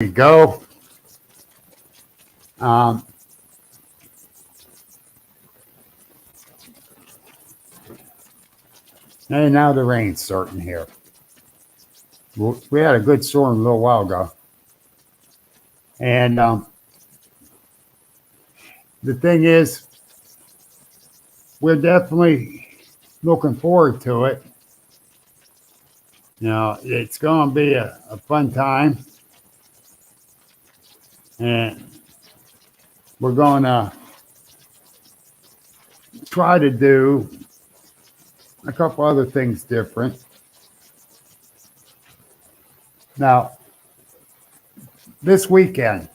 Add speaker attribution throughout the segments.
Speaker 1: we go. And now the rain's starting here. We had a good storm a little while ago. And the thing is, we're definitely looking forward to it. You know, it's going to be a fun time. And we're going to try to do a couple other things different. Now, this weekend,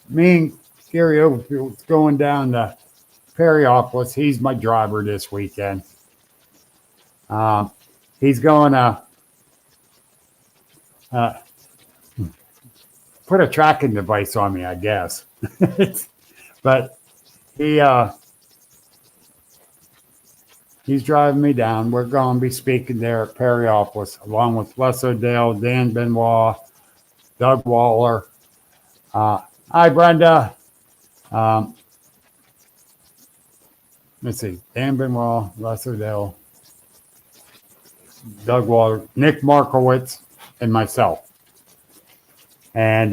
Speaker 1: me and Gary Overfield's going down to Perryopolis. He's my driver this weekend. He's going to put a tracking device on me, I guess. But he's driving me down. We're going to be speaking there at Perryopolis, along with Les O'Dell, Dan Benoit, Doug Waller. Hi, Brenda. Let's see. Dan Benoit, Les O'Dell, Doug Waller, Nick Markowitz, and myself. And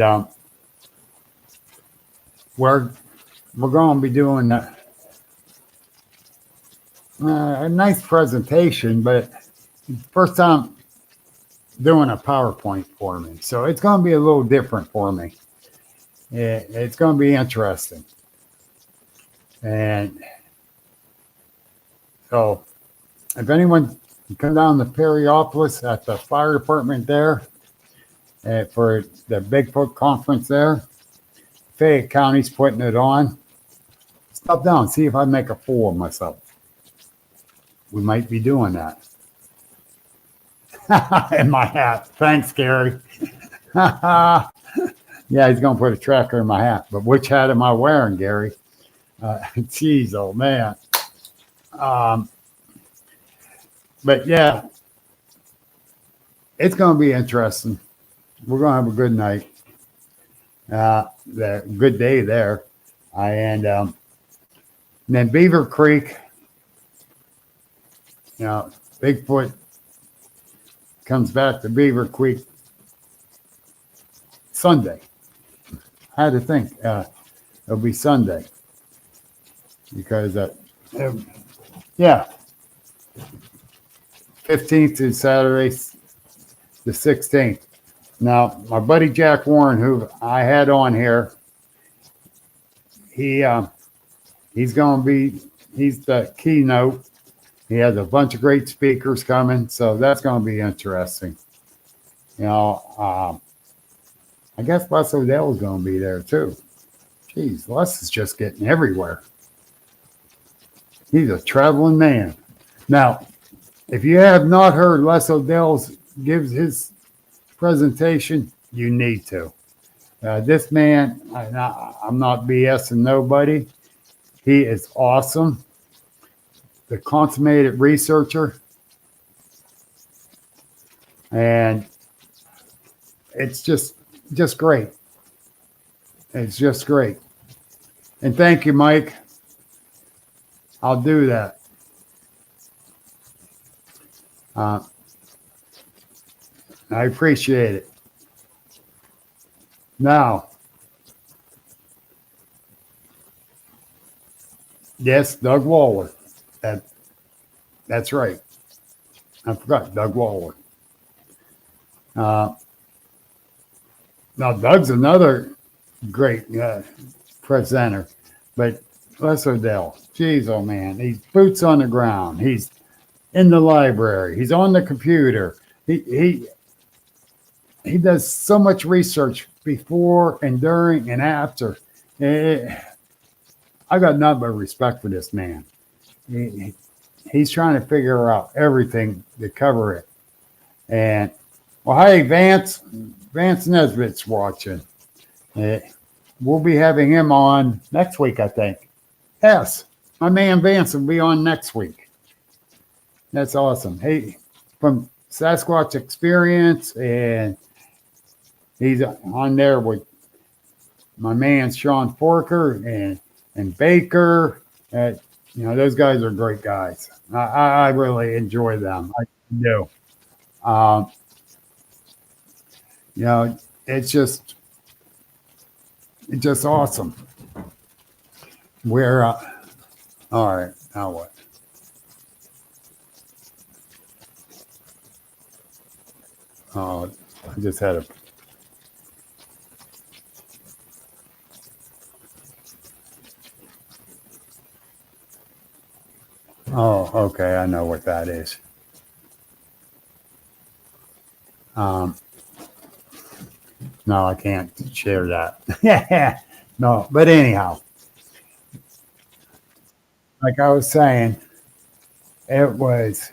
Speaker 1: we're going to be doing a nice presentation, but first time doing a PowerPoint for me. So it's going to be a little different for me. It's going to be interesting. And so if anyone can come down to Perryopolis at the fire department there for the Bigfoot conference there, Fayette County's putting it on. Stop down, see if I make a fool of myself. We might be doing that. In my hat. Thanks, Gary. Yeah, he's going to put a tracker in my hat. But which hat am I wearing, Gary? Geez, oh, man. But, yeah, it's going to be interesting. We're going to have a good night. The good day there. And then Beaver Creek, you know, Bigfoot comes back to Beaver Creek Sunday. I had to think it'll be Sunday because, yeah, 15th is Saturday, the 16th. Now, my buddy Jack Warren, who I had on here, he's going to be, he's the keynote. He has a bunch of great speakers coming, so that's going to be interesting. You know, I guess Les O'Dell is going to be there too. Jeez, Les is just getting everywhere. He's a traveling man. Now, if you have not heard Les O'Dell gives his presentation, you need to. This man, I'm not BSing nobody. He is awesome. The consummated researcher. And it's just great. It's just great. And thank you, Mike. I'll do that. I appreciate it. Now, yes, Doug Waller. That's right. I forgot Doug Waller. Now, Doug's another great presenter, but Les O'Dell, geez, oh man, he's boots on the ground. He's in the library. He's on the computer. He does so much research before and during and after. I got nothing but respect for this man. He's trying to figure out everything to cover it. And, well, hey, Vance Nesbitt's watching. We'll be having him on next week, I think. Yes, my man Vance will be on next week. That's awesome. Hey, from Sasquatch Experience and He's on there with my man Sean Forker and Baker. Those guys are great guys. I really enjoy them. I do. Um, you know, it's just awesome. We're all right. Now what? Oh, I just had a. Oh, okay. I know what that is. Um, no, I can't share that. Yeah, no. But anyhow, like I was saying, it was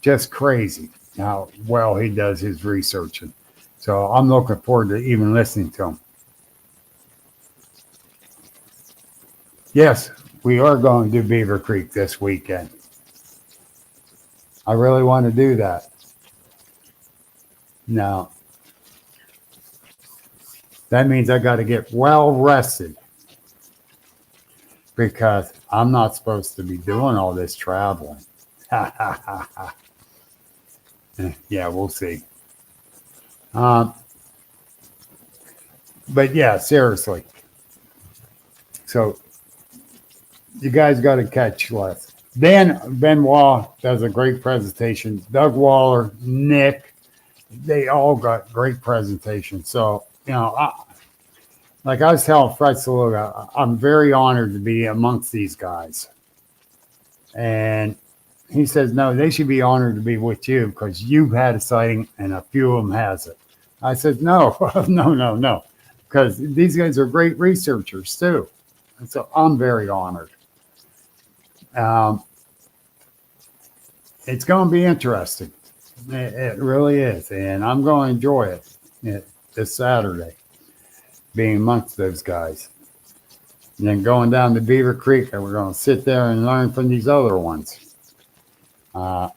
Speaker 1: just crazy how well he does his researching. So I'm looking forward to even listening to him. Yes, we are going to Beaver Creek this weekend. I really want to do that. Now, that means I got to get well rested because I'm not supposed to be doing all this traveling. Yeah, we'll see. Um, but yeah, seriously. So you guys got to catch Les. Dan Benoit does a great presentation. Doug Waller, Nick, they all got great presentations. So, like I was telling Fred Saluga, I'm very honored to be amongst these guys. And he says, no, they should be honored to be with you because you've had a sighting and a few of them has it. I said, no, no, because these guys are great researchers too. And so I'm very honored. Um, it's going to be interesting. It really is. And I'm going to enjoy it this Saturday, being amongst those guys. And then going down to Beaver Creek, and we're going to sit there and learn from these other ones. I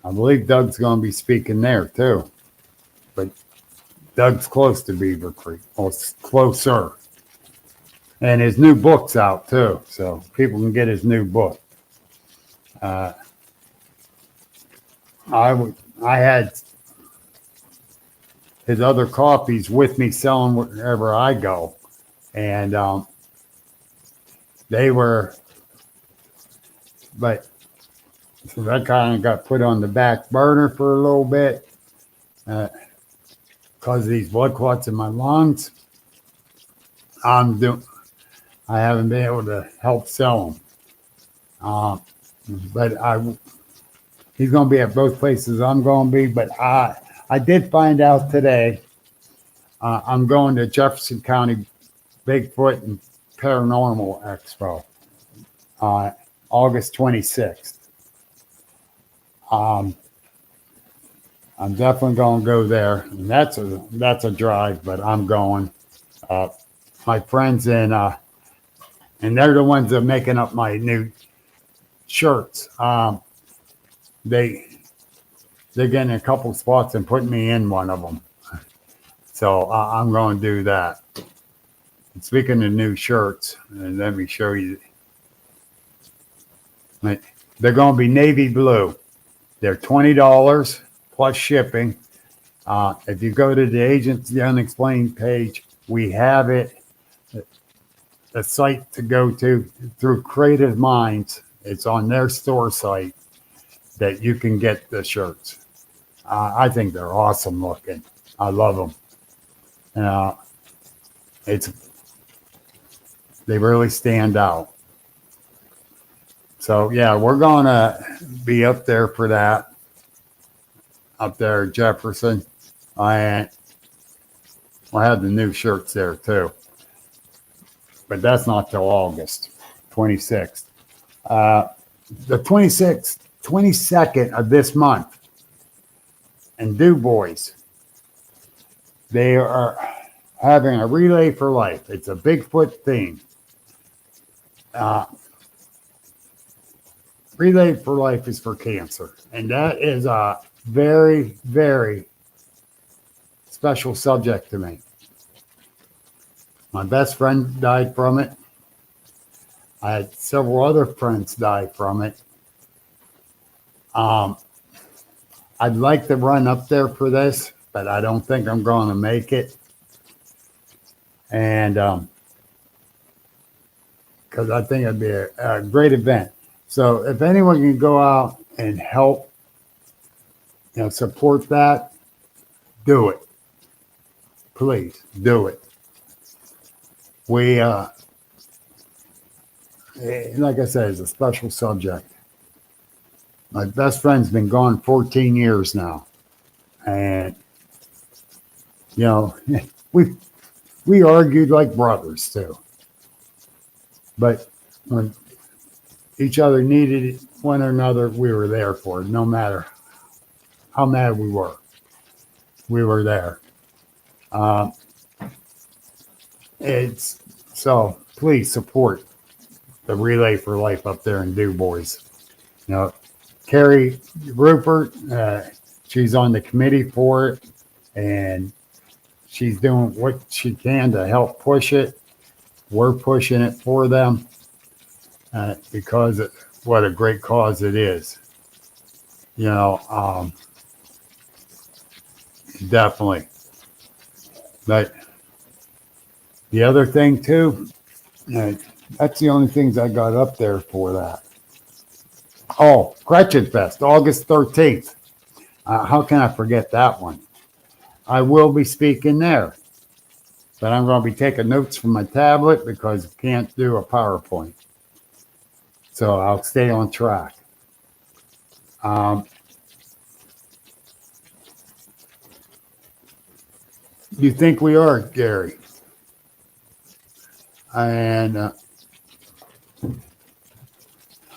Speaker 1: believe Doug's going to be speaking there too. But Doug's close to Beaver Creek, or closer. And his new book's out too, so people can get his new book. I had his other copies with me selling wherever I go, and they were, but so that kind of got put on the back burner for a little bit because of these blood clots in my lungs. I haven't been able to help sell them. But he's going to be at both places I'm going to be. But I did find out today I'm going to Jefferson County Bigfoot and Paranormal Expo August 26th. I'm definitely going to go there. And that's a drive, but I'm going. My friends and they're the ones that are making up my new shirts. They're getting a couple spots and putting me in one of them. So I'm going to do that. And speaking of new shirts, and let me show you. They're going to be navy blue. They're $20 plus shipping. If you go to the Agents the Unexplained page, we have it. The site to go to through Creative Minds. It's on their store site that you can get the shirts. I think they're awesome looking. I love them. They really stand out. So yeah, we're gonna be up there for that. Up there at Jefferson. I have the new shirts there too. But that's not till August 26th. The 22nd of this month in Du Bois, they are having a relay for life. It's a Bigfoot theme. Relay for Life is for cancer. And that is very, very special subject to me. My best friend died from it. I had several other friends die from it. I'd like to run up there for this, but I don't think I'm going to make it. And because I think it'd be a great event. So if anyone can go out and help, support that, do it. Please do it. We, like I said, it's a special subject. My best friend's been gone 14 years now. And, we argued like brothers too. But when each other needed one another, we were there for it, no matter how mad we were. We were there. So please support the Relay for Life up there in Du Bois. Carrie Rupert, she's on the committee for it, and she's doing what she can to help push it. We're pushing it for them because of what a great cause it is. Definitely. But the other thing too, that's the only things I got up there for that. Oh, Gretchen Fest, August 13th. How can I forget that one? I will be speaking there, but I'm going to be taking notes from my tablet because I can't do a PowerPoint. So I'll stay on track. You think we are, Gary? And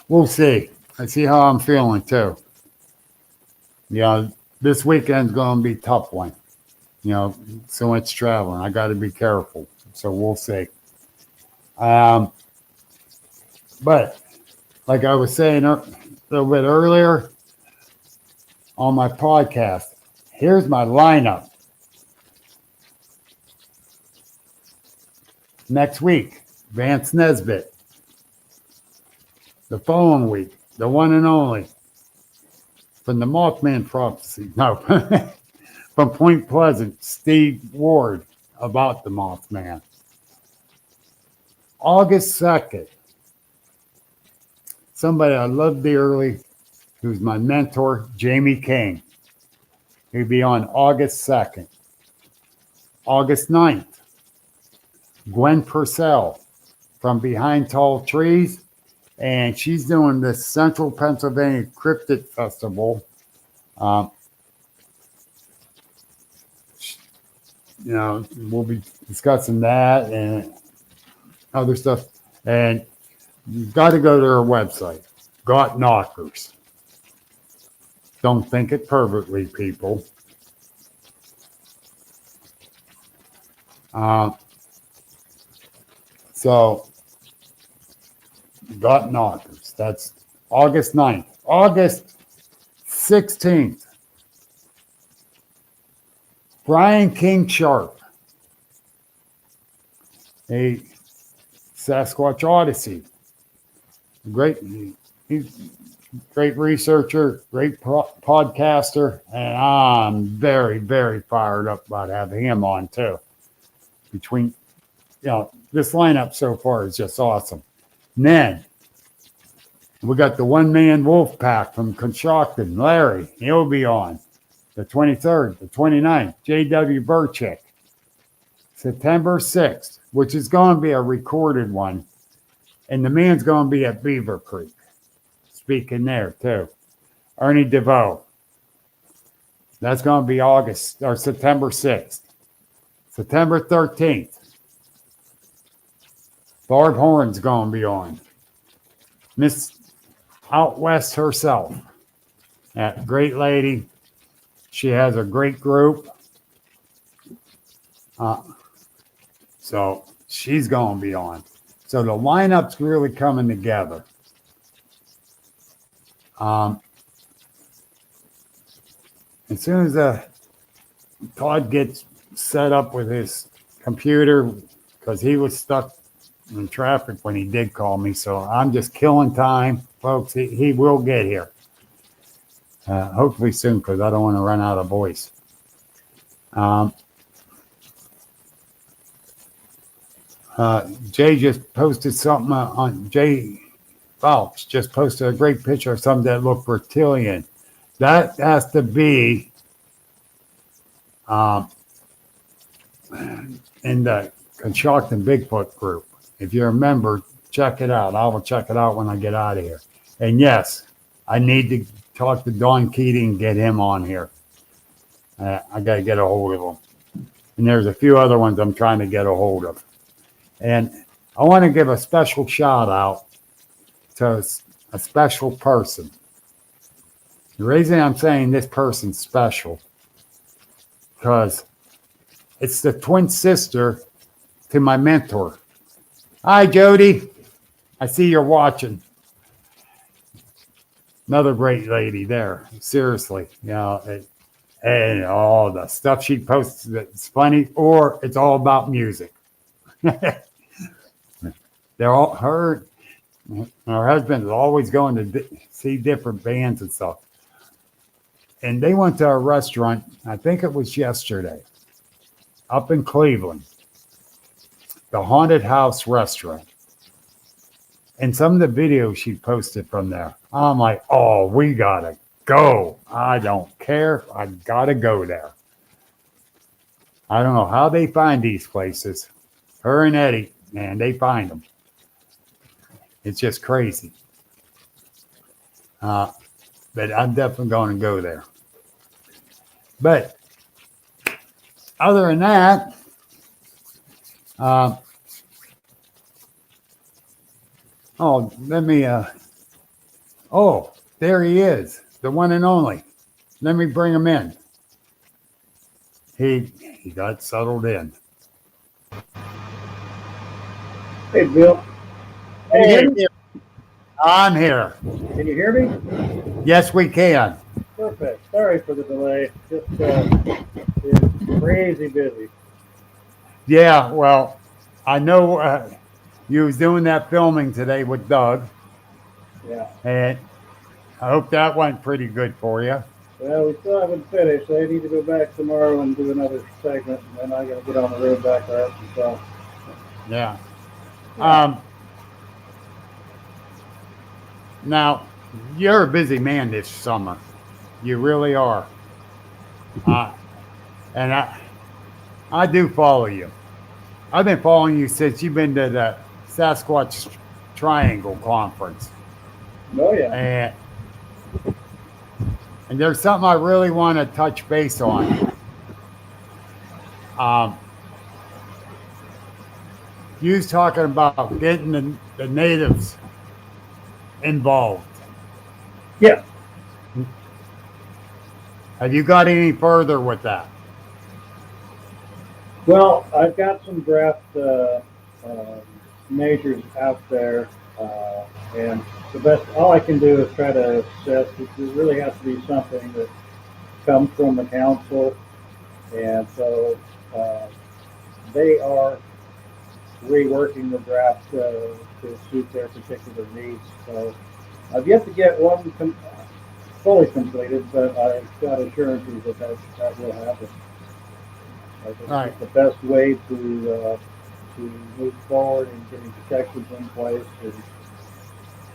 Speaker 1: we'll see. I see how I'm feeling too. This weekend's going to be a tough one. So much traveling. I got to be careful. So we'll see. But like I was saying a little bit earlier on my podcast, here's my lineup. Next week, Vance Nesbitt. The following week, the one and only, from the Mothman Prophecy. No, from Point Pleasant, Steve Ward about the Mothman. August 2nd, somebody I love dearly, who's my mentor, Jamie King. He'll be on August 2nd. August 9th, Gwen Purcell from Behind Tall Trees, and she's doing the Central Pennsylvania Cryptid Festival. We'll be discussing that and other stuff. And you've got to go to her website, Got Knockers. Don't think it pervertly, people. So, Got Knockers. That's August 9th. August 16th. Brian King Sharp. A Sasquatch Odyssey. He's a great researcher, great podcaster, and I'm very, very fired up about having him on too. This lineup so far is just awesome. And then we got the one-man wolf pack from Conshohocken, Larry. He'll be on the 23rd, the 29th, J.W. Burchick. September 6th, which is going to be a recorded one. And the man's going to be at Beaver Creek. Speaking there, too. Ernie DeVoe. That's going to be September 6th. September 13th. Barb Horn's going to be on. Miss Out West herself. That great lady. She has a great group. So she's going to be on. So the lineup's really coming together. as soon as Todd gets set up with his computer, because he was stuck in traffic when he did call me, so I'm just killing time, folks. He will get here. Hopefully soon, because I don't want to run out of voice. Jay just posted something on Jay Phelps just posted a great picture of something that looked reptilian. That has to be in the Constructing Bigfoot group. If you remember, check it out. I will check it out when I get out of here. And yes, I need to talk to Don Keating and get him on here. I got to get a hold of him. And there's a few other ones I'm trying to get a hold of. And I want to give a special shout out to a special person. The reason I'm saying this person's special, because it's the twin sister to my mentor. Hi, Jody. I see you're watching. Another great lady there. Seriously, you know, and all the stuff she posts that's funny, or it's all about music. They're all her husband is always going to see different bands and stuff. And they went to a restaurant, I think it was yesterday, up in Cleveland, the Haunted House restaurant. And some of the videos she posted from there, I'm like, oh, we gotta go. I don't care. I gotta go there. I don't know how they find these places. Her and Eddie, man, they find them. It's just crazy. But I'm definitely going to go there. But other than that, let me, there he is, the one and only. Let me bring him in. He got settled in.
Speaker 2: Hey, Bill. Can you hear me?
Speaker 1: I'm here.
Speaker 2: Can you hear me?
Speaker 1: Yes, we can.
Speaker 2: Perfect. Sorry for the delay. Just it's crazy busy.
Speaker 1: Yeah, well, I know you was doing that filming today with Doug.
Speaker 2: Yeah.
Speaker 1: And I hope that went pretty good for you.
Speaker 2: Well, we still haven't finished. I need to go back tomorrow and do another segment, and then I got to get on the road back to Arkansas.
Speaker 1: Yeah.
Speaker 2: Yeah.
Speaker 1: Now, you're a busy man this summer. You really are. And I do follow you. I've been following you since you've been to the Sasquatch Triangle Conference.
Speaker 2: Oh, yeah.
Speaker 1: And there's something I really want to touch base on. You was talking about getting the natives involved.
Speaker 2: Yeah.
Speaker 1: Have you got any further with that?
Speaker 2: Well, I've got some draft measures out there, and all I can do is try to assess. It really has to be something that comes from the council, and so they are reworking the draft to suit their particular needs. So I've yet to get one fully completed, but I've got assurances that will happen. I think
Speaker 1: Right.
Speaker 2: it's the best way to move forward and getting protections in place.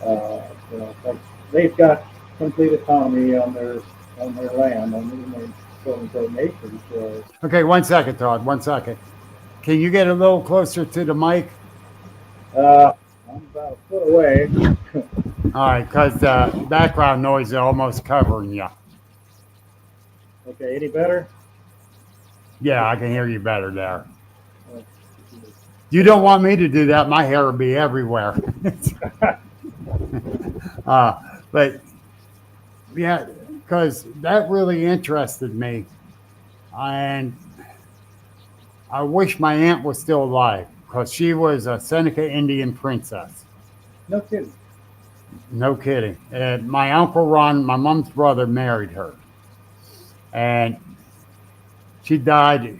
Speaker 2: And, like they've got complete autonomy on their land, on their quote-unquote nation. So.
Speaker 1: Okay, 1 second, Todd. 1 second. Can you get a little closer to the mic?
Speaker 2: I'm about a foot away.
Speaker 1: All right, because the background noise is almost covering you.
Speaker 2: Okay, any better?
Speaker 1: Yeah, I can hear you better there. You don't want me to do that. My hair will be everywhere. But yeah, because that really interested me. And I wish my aunt was still alive, because she was a Seneca Indian princess.
Speaker 2: No kidding.
Speaker 1: No kidding. And my Uncle Ron, my mom's brother, married her. and she died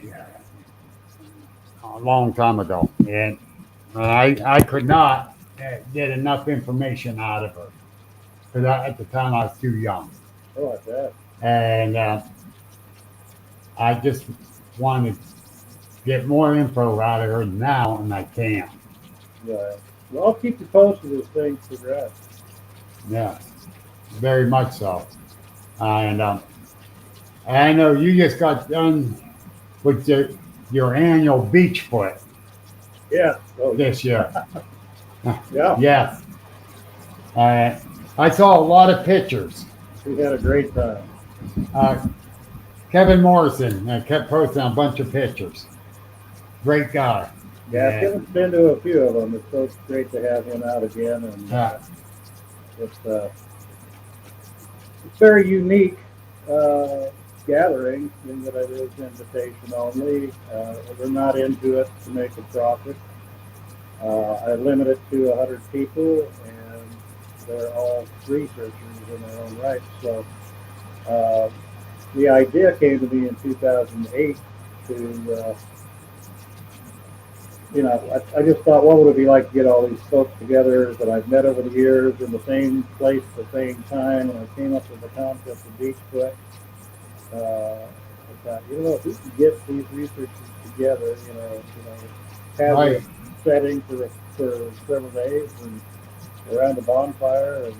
Speaker 1: a long time ago, and I could not get enough information out of her because at the time I was too young,
Speaker 2: Oh, like that.
Speaker 1: and I just wanted to get more info out of her now, and I can.
Speaker 2: Right. Well, I'll keep you posted as things progress.
Speaker 1: Yeah, very much so. And I know you just got done with your annual beach foot
Speaker 2: Yeah. Oh,
Speaker 1: this year.
Speaker 2: yeah.
Speaker 1: Yes. Uh, I saw a lot of pictures.
Speaker 2: We had a great time.
Speaker 1: Uh, Kevin Morrison kept posting a bunch of pictures. Great guy.
Speaker 2: Yeah,
Speaker 1: And,
Speaker 2: Kevin's been to a few of them. It's so great to have him out again, and
Speaker 1: uh,
Speaker 2: it's very unique uh, gathering in that it is invitation only. We're not into it to make a profit. I limit it to 100 people, and they're all researchers in their own right. So uh, the idea came to me in 2008 to I just thought, what would it be like to get all these folks together that I've met over the years in the same place at the same time? And I came up with the concept of Bigfoot. I thought, if we could get these researchers together, have
Speaker 1: right.
Speaker 2: a setting for several days and around the bonfire,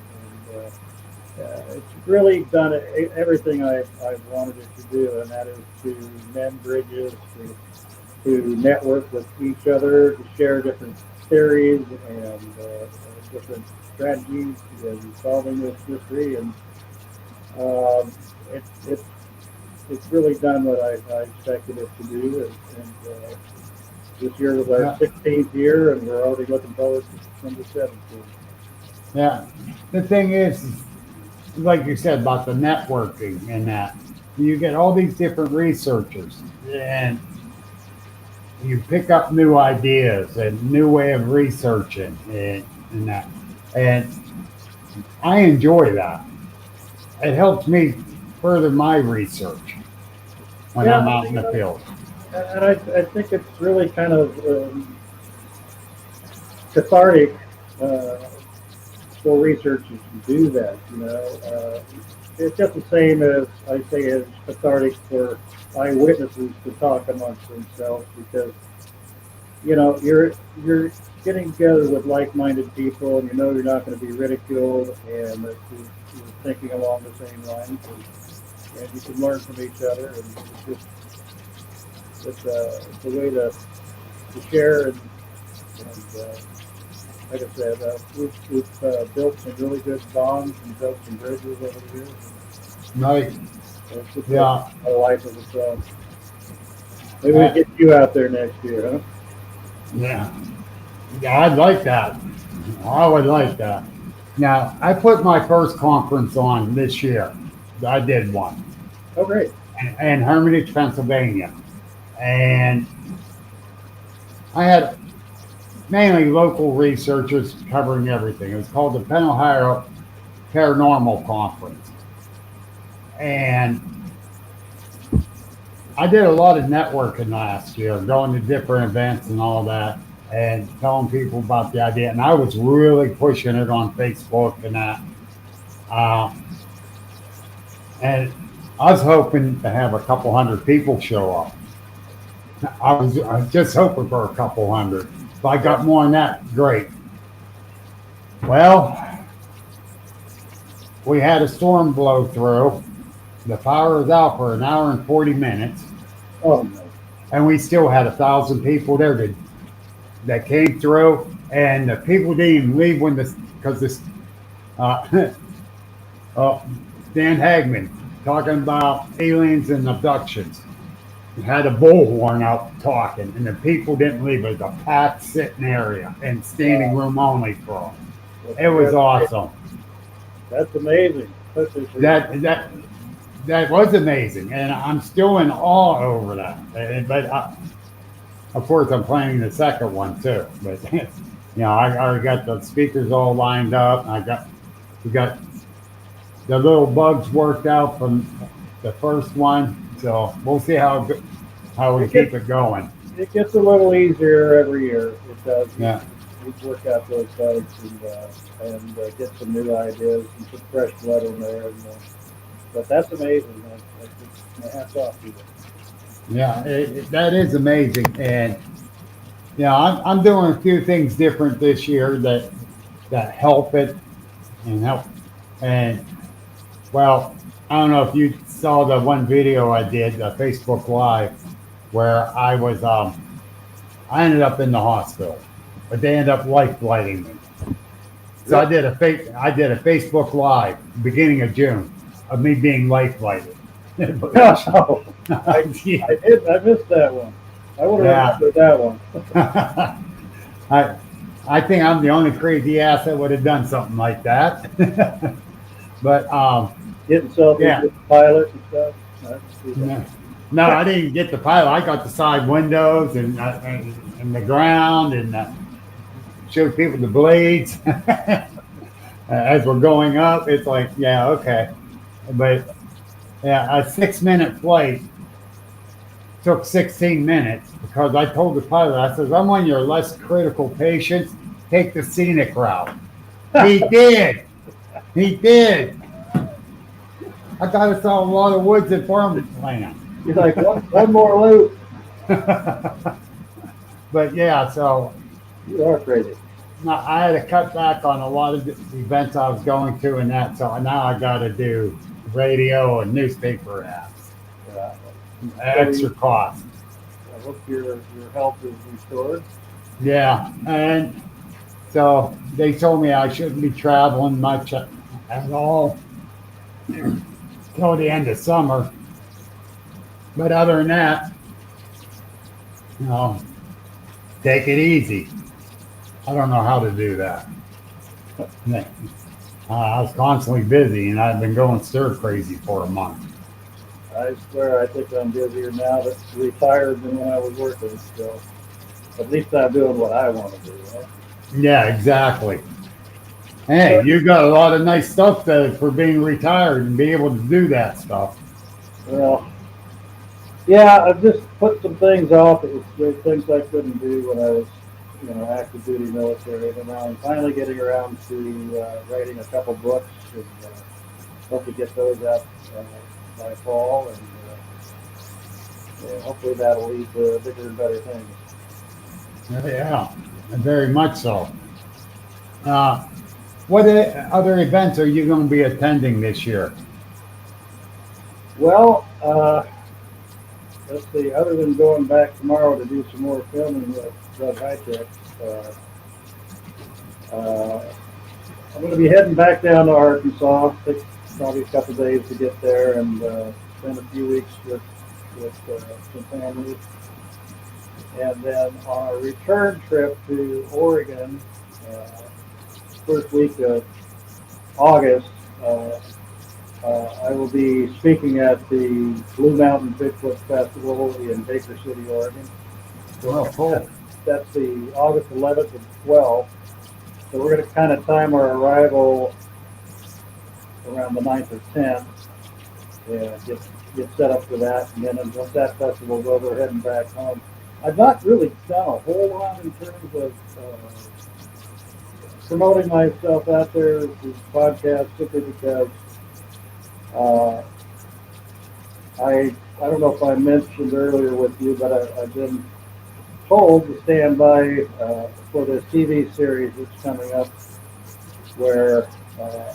Speaker 2: it's really done everything I've wanted it to do, and that is to mend bridges, to network with each other, to share different theories and different strategies in solving this mystery. And um, it's really done what I expected it to do. And this year was our 16th year, and we're already looking forward to number 17.
Speaker 1: Yeah. The thing is, like you said about the networking and that, you get all these different researchers, and you pick up new ideas and new way of researching and that. And I enjoy that. It helps me further my research when I'm out in the field.
Speaker 2: And I think it's really kind of cathartic for researchers to do that. It's just the same as I say as cathartic for eyewitnesses to talk amongst themselves, because you're getting together with like-minded people, and you're not going to be ridiculed, and that you're thinking along the same lines, and you can learn from each other, and it's a way to share and like I said, we've built some really good bonds and built some bridges over the years.
Speaker 1: Right.
Speaker 2: It's just
Speaker 1: Yeah.
Speaker 2: a life of its own. Maybe we get you out there next year, huh?
Speaker 1: Yeah. Yeah, I'd like that. I would like that. Now, I put my first conference on this year. I did one
Speaker 2: Oh, great.
Speaker 1: in Hermitage, Pennsylvania. And I had mainly local researchers covering everything. It was called the Penn Ohio Paranormal Conference. And I did a lot of networking last year, going to different events and all that, and telling people about the idea. And I was really pushing it on Facebook and that. And I was hoping to have a couple hundred people show up. I was just hoping for a couple hundred. If I got more than that, great. Well, we had a storm blow through. The power was out for an hour and 40 minutes.
Speaker 2: Oh, no.
Speaker 1: And we still had 1,000 people there that came through. And the people didn't even leave because this, Dan Hagman talking about aliens and abductions. Had a bullhorn out talking, and the people didn't leave. It was a packed sitting area and standing room only for them. It was awesome.
Speaker 2: That's amazing.
Speaker 1: That was amazing, and I'm still in awe over that. But of course, I'm planning the second one too. But I already got the speakers all lined up. We got the little bugs worked out from the first one. So we'll see how we keep it going.
Speaker 2: It gets a little easier every year. It does.
Speaker 1: Yeah.
Speaker 2: We work out those sites and get some new ideas and some fresh blood in there. But that's amazing. My hats off to you.
Speaker 1: Yeah, that is amazing. And yeah, I'm doing a few things different this year that help it and help. And well, I don't know if you saw the one video I did, the Facebook Live, where I ended up in the hospital, but they ended up life flighting me. So I did a Facebook Live beginning of June of me being life flighted.
Speaker 2: Oh, I missed that one. I would have remembered that one.
Speaker 1: I think I'm the only crazy ass that would have done something like that. But
Speaker 2: Getting selfies with the pilot and stuff.
Speaker 1: no, I didn't get the pilot. I got the side windows and the ground and showed people the blades as we're going up. It's like, yeah, okay, but yeah, a 6-minute flight took 16 minutes because I told the pilot, I says, I'm one of your less critical patients. Take the scenic route. He did. He did. I got us all a lot of woods and farmland.
Speaker 2: You're like, one more loop.
Speaker 1: But yeah, so
Speaker 2: You are crazy.
Speaker 1: now I had to cut back on a lot of the events I was going to and that. So now I got to do radio and newspaper ads. Extra cost.
Speaker 2: I hope your health is restored.
Speaker 1: Yeah, and so they told me I shouldn't be traveling much at all till the end of summer. But other than that, you know, take it easy. I don't know how to do that. I was constantly busy, and I've been going stir crazy for a month.
Speaker 2: I swear, I think I'm busier now that's retired than when I was working. So at least I'm doing what I want to do. Right?
Speaker 1: Yeah, exactly. Hey, you got a lot of nice stuff for being retired and be able to do that stuff.
Speaker 2: Well, yeah, I've just put some things off. There's things I couldn't do when I was, active duty military. And now I'm finally getting around to writing a couple books and hope to get those out by fall. And hopefully that'll lead to bigger and better things.
Speaker 1: Yeah, very much so. What other events are you going to be attending this year?
Speaker 2: Well, let's see. Other than going back tomorrow to do some more filming with Doug Hitech, I'm going to be heading back down to Arkansas. Take probably a couple days to get there and spend a few weeks with some family. And then on a return trip to Oregon, first week of August, I will be speaking at the Blue Mountain Bigfoot Festival in Baker City, Oregon.
Speaker 1: Oh, cool.
Speaker 2: That's the August 11th and 12th. So we're going to kind of time our arrival around the 9th or 10th and get set up for that. And then once that festival's over, we're heading back home. I've not really done a whole lot in terms of promoting myself out there with this podcast simply because I don't know if I mentioned earlier with you, but I've been told to stand by for this TV series that's coming up where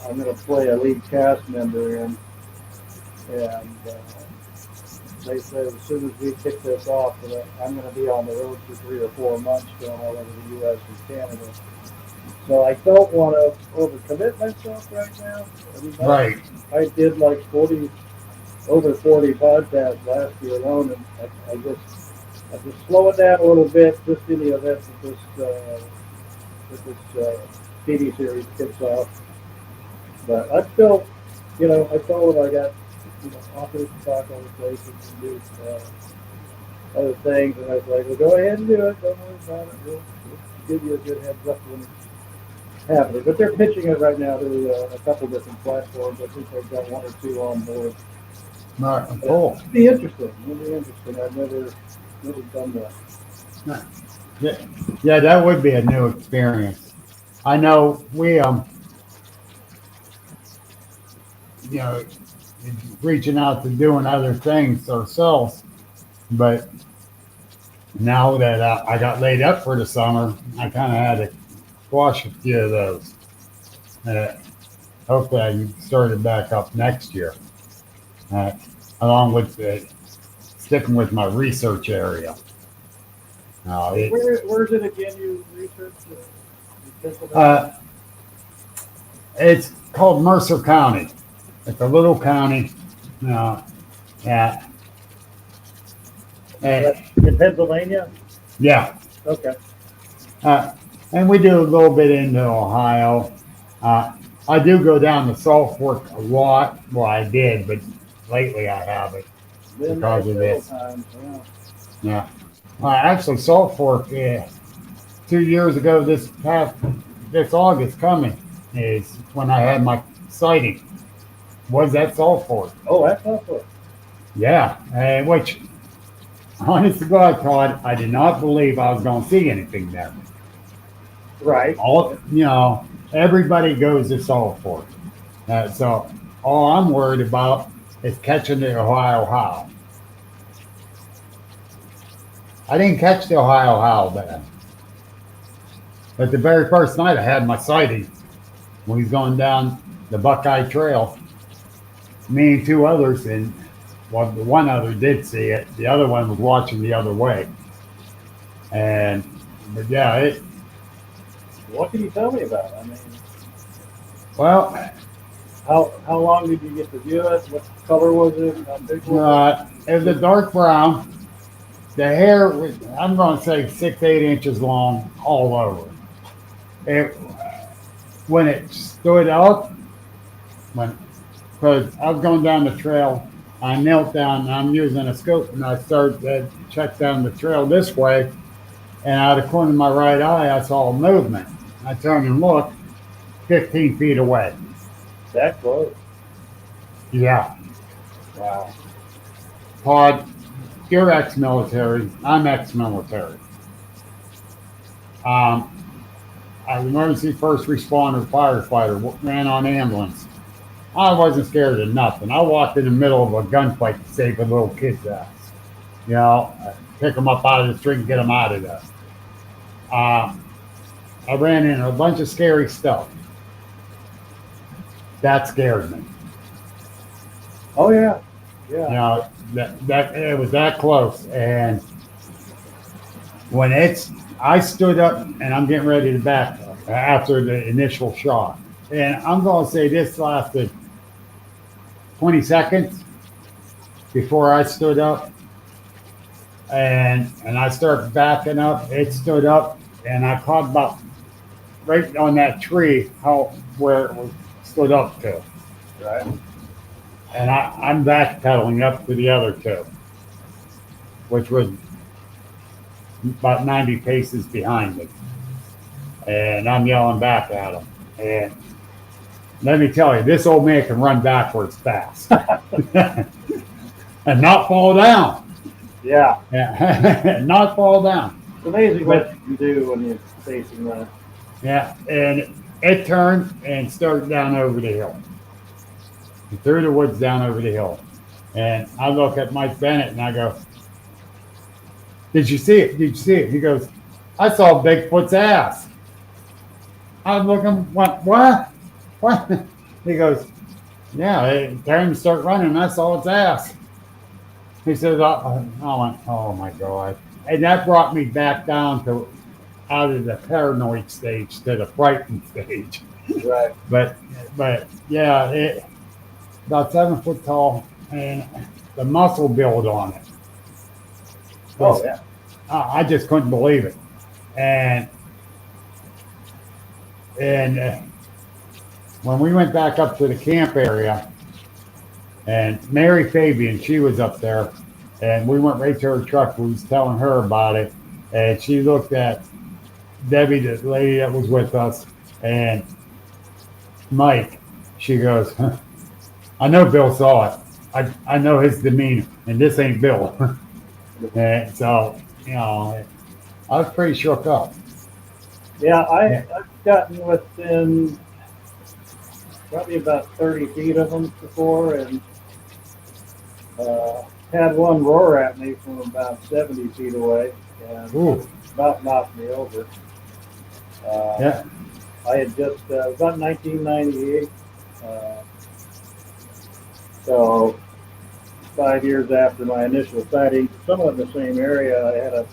Speaker 2: I'm going to play a lead cast member in. And they said as soon as we kick this off, I'm going to be on the road for 3 or 4 months going all over the U.S. and Canada. So I don't want to overcommit myself right now.
Speaker 1: Right.
Speaker 2: I did like over 40 podcasts last year alone, and I just slow it down a little bit just in the event that this TV series kicks off. But I'm still, I told them I got offers to talk on the places and do other things, and I was like, well, go ahead and do it. Don't worry about it. We'll give you a good heads up when it's happening. But they're pitching it right now to a couple different platforms. I think they've got 1 or 2 on board.
Speaker 1: Cool.
Speaker 2: It'd be interesting. It'd be interesting. I've never done that.
Speaker 1: Yeah, that would be a new experience. I know we you know, reaching out to doing other things ourselves, but now that I got laid up for the summer, I kind of had to squash a few of those. Uh, Hopefully, I can start it back up next year, uh, along with sticking with my research area.
Speaker 2: Where's it again? You researched it?
Speaker 1: Uh, it's called Mercer County. It's a little county. Yeah,
Speaker 2: In Pennsylvania?
Speaker 1: yeah.
Speaker 2: Okay.
Speaker 1: And we do a little bit into Ohio. I do go down to Salt Fork a lot. Well, I did, but lately I haven't
Speaker 2: Been
Speaker 1: because
Speaker 2: there
Speaker 1: of this.
Speaker 2: several times, yeah.
Speaker 1: Yeah. Actually, Salt Fork, 2 years ago, this August coming is when I had my sighting. Was that Salt Fork?
Speaker 2: Oh, that's awful.
Speaker 1: Yeah. Which, honest to God, Todd, I did not believe I was going to see anything there.
Speaker 2: Right.
Speaker 1: Everybody goes to Salt Fork. So all I'm worried about is catching the Ohio Howl. I didn't catch the Ohio Howl then. But the very first night I had my sighting when he's going down the Buckeye Trail. Me and two others, and well, the one other did see it. The other one was watching the other way. But yeah,
Speaker 2: What can you tell me about it? I mean,
Speaker 1: well,
Speaker 2: how long did you get to view it? What color was it? How big was
Speaker 1: it was a dark brown. The hair was, I'm going to say 6, 8 inches long all over. When it stood up, because I was going down the trail, I knelt down and I'm using a scope and I started to check down the trail this way. And out of the corner of my right eye, I saw a movement. I turned and looked 15 feet away.
Speaker 2: it? That close?
Speaker 1: Yeah.
Speaker 2: Wow.
Speaker 1: Todd, you're ex-military. I'm ex-military. I'm emergency first responder firefighter, ran on ambulance. I wasn't scared of nothing. I walked in the middle of a gunfight to save a little kid's ass. Pick them up out of the street and get them out of there. I ran into a bunch of scary stuff. That scared me.
Speaker 2: Oh yeah. Yeah.
Speaker 1: That it was that close. And when I stood up and I'm getting ready to back up after the initial shot. And I'm going to say this lasted 20 seconds before I stood up. And I started backing up. It stood up and I caught about right on that tree where it was stood up to.
Speaker 2: Right.
Speaker 1: And I'm backpedaling up to the other two, which was about 90 paces behind me. And I'm yelling back at him. And let me tell you, this old man can run backwards fast and not fall down.
Speaker 2: Yeah.
Speaker 1: Not fall down.
Speaker 2: It's amazing what you can do when you're facing that.
Speaker 1: Yeah. And it turned and started down over the hill. Through the woods down over the hill. And I look at Mike Bennett and I go, "Did you see it? Did you see it?" He goes, "I saw Bigfoot's ass." I was looking, what? He goes, "Yeah, it turned and started running and I saw its ass." He says, I went, "Oh my God." And that brought me back down to out of the paranoid stage to the frightened stage.
Speaker 2: Right.
Speaker 1: But yeah, about 7 foot tall, and the muscle build on it.
Speaker 2: Oh yeah.
Speaker 1: I just couldn't believe it. And when we went back up to the camp area, and Mary Fabian, she was up there, and we went right to her truck. We was telling her about it, and she looked at Debbie, the lady that was with us, and Mike. She goes, "I know Bill saw it." I know his demeanor, and this ain't Bill. And so, you know, I was pretty shook up.
Speaker 2: Yeah,
Speaker 1: Yeah.
Speaker 2: I've gotten within probably about 30 feet of them before, and had one roar at me from about 70 feet away, and
Speaker 1: Ooh,
Speaker 2: about knocked me over. Uh,
Speaker 1: yeah,
Speaker 2: I had just about 1998, uh, so 5 years after my initial sighting, somewhat in the same area. I had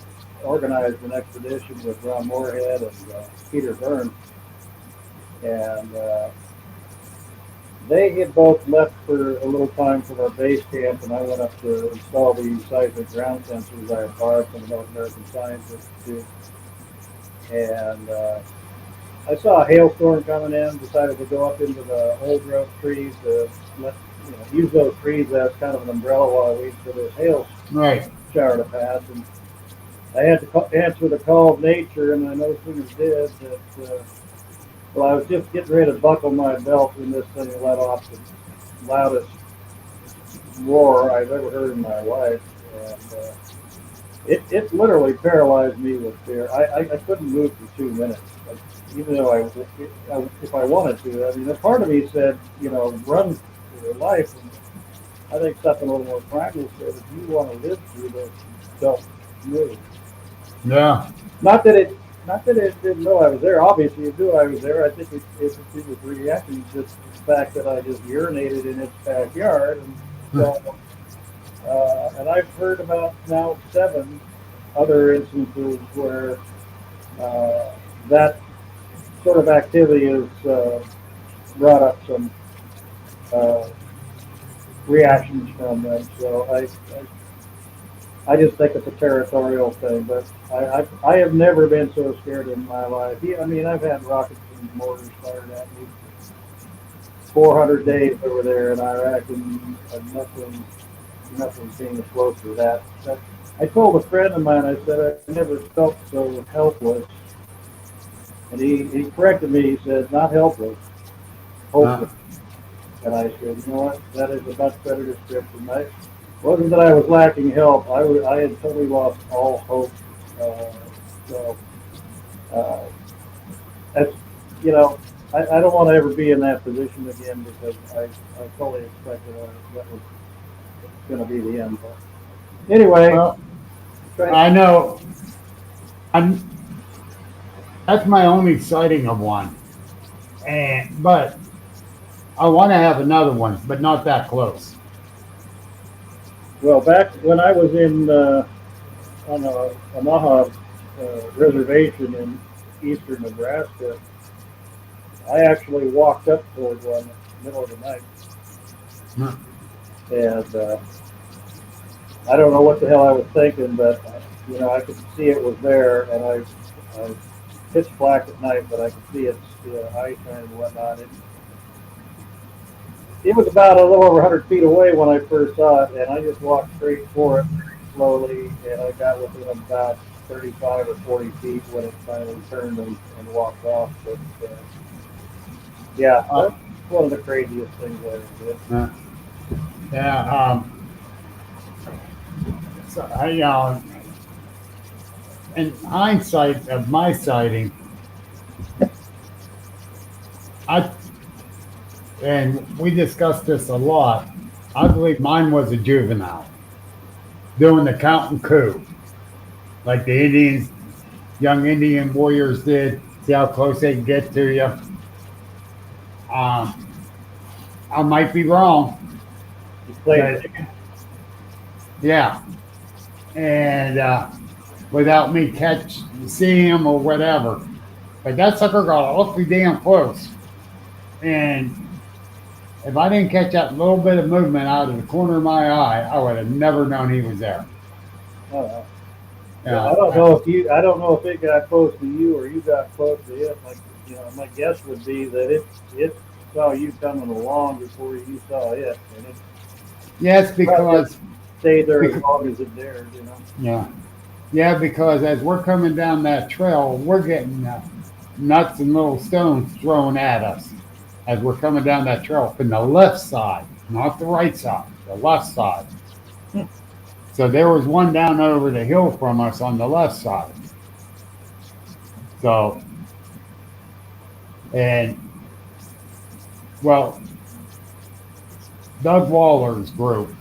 Speaker 2: organized an expedition with Ron Moorhead and Peter Byrne, and they had both left for a little time from our base camp, and I went up to install these seismic ground sensors I had borrowed from the North American Science Institute. And I saw a hailstorm coming in, decided to go up into the old growth trees to use those trees as kind of an umbrella while I wait for this hail
Speaker 1: right.
Speaker 2: shower to pass. And I had to answer the call of nature, and I no sooner did that. Well, I was just getting ready to buckle my belt when this thing let off the loudest roar I've ever heard in my life. And it literally paralyzed me with fear. I couldn't move for 2 minutes. Like, even though if I wanted to, I mean, a part of me said, run for your life. And I think something a little more primal said, if you want to live through this, don't move.
Speaker 1: Yeah,
Speaker 2: Not that it, not that it didn't know I was there. Obviously, it knew I was there. I think it was reacting to just the fact that I just urinated in its backyard. And so, and I've heard about now 7 other instances where that sort of activity has brought up some uh, reactions from them. So I just think it's a territorial thing, but I have never been so scared in my life. I mean, I've had rockets and mortars fired at me 400 days over there in Iraq, and nothing came close to that. I told a friend of mine, I said, I never felt so helpless. And he corrected me. He said, not helpless, hopeless. And I said, you know what? That is a much better description. It wasn't that I was lacking help. I had totally lost all hope. Uh, so uh, that's, I don't want to ever be in that position again, because I fully expected that was going to be the end. But anyway,
Speaker 1: well, I know. I'm. That's my only sighting of one, but I want to have another one, but not that close.
Speaker 2: well, back when I was in on a Omaha reservation in eastern Nebraska, I actually walked up toward one in the middle of the night,
Speaker 1: Huh.
Speaker 2: and I don't know what the hell I was thinking, but I could see it was there, and I pitch black at night, but I could see its eye shine and whatnot. It was about a little over 100 feet away when I first saw it, and I just walked straight for it slowly, and I got within about 35 or 40 feet when it finally turned and walked off. But yeah, that's one of the craziest things I ever did.
Speaker 1: Yeah. So in hindsight of my sighting, I and we discussed this a lot. I believe mine was a juvenile doing the count and coup, like the Indians, young Indian warriors did. See how close they can get to you. Um, I might be wrong,
Speaker 2: You played
Speaker 1: but yeah, and without me seeing him or whatever. But that sucker got awfully damn close, and if I didn't catch that little bit of movement out of the corner of my eye, I would have never known he was there.
Speaker 2: uh,
Speaker 1: Yeah,
Speaker 2: I don't know if I don't know if it got close to you or you got close to it. Like, my guess would be that it saw you coming along before you saw it, and it
Speaker 1: yes, because
Speaker 2: stayed there as long as it dared.
Speaker 1: yeah, yeah, because as we're coming down that trail, we're getting nuts and little stones thrown at us as we're coming down that trail from the left side, not the right side. the left side. So there was one down over the hill from us on the left side. So, and well, Doug Waller's group,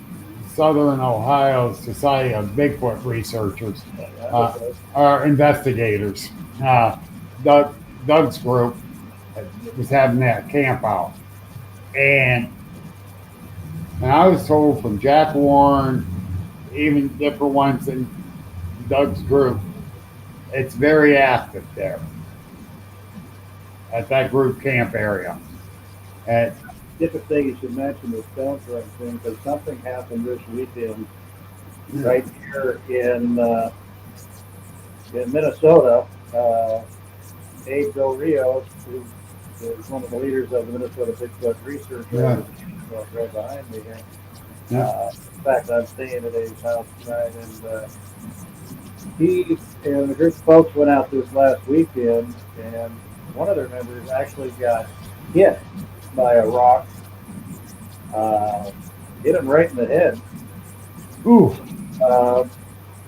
Speaker 1: Southern Ohio Society of Bigfoot Researchers, are investigators. Doug's group was having that camp out. And I was told from Jack Warren, even different ones in Doug's group, it's very active there at that group camp area. And
Speaker 2: Different thing you should mention the stone throwing thing, because something happened this weekend right here in Minnesota. Abe Del Rio, who is one of the leaders of the Minnesota Bigfoot Research, right behind me here. In fact, I'm staying at Abe's house tonight, and he and a group of folks went out this last weekend, and one of their members actually got hit by a rock, hit him right in the head.
Speaker 1: ooh,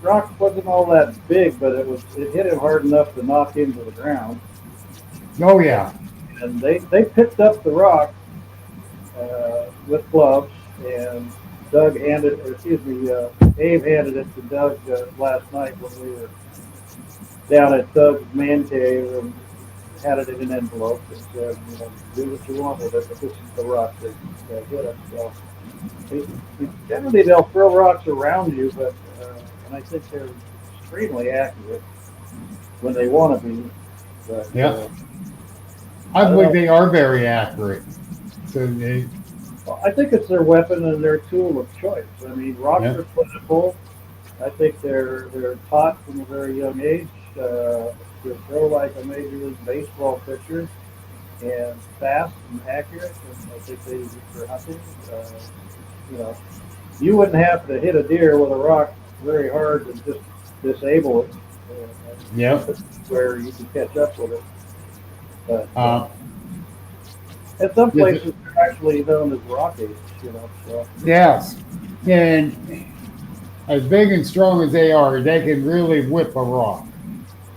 Speaker 2: Rock wasn't all that big, but it hit him hard enough to knock him to the ground.
Speaker 1: oh yeah,
Speaker 2: And they picked up the rock with gloves, and Abe handed it to Doug last night when we were down at Doug's man cave, and had it in an envelope and said, do what you want with it, but this is the rock that hit us. So generally they'll throw rocks around you, but and I think they're extremely accurate when they want to be. But,
Speaker 1: yeah. I believe they are very accurate. So
Speaker 2: I think it's their weapon and their tool of choice. I mean, rocks are plentiful. I think they're taught from a very young age to throw like a Major League Baseball pitcher, and fast and accurate. And I think they use it for hunting. You wouldn't have to hit a deer with a rock very hard to just disable it. Where you can catch up with it. But in some places, they're actually known as rock apes. So.
Speaker 1: yes, and as big and strong as they are, they can really whip a rock.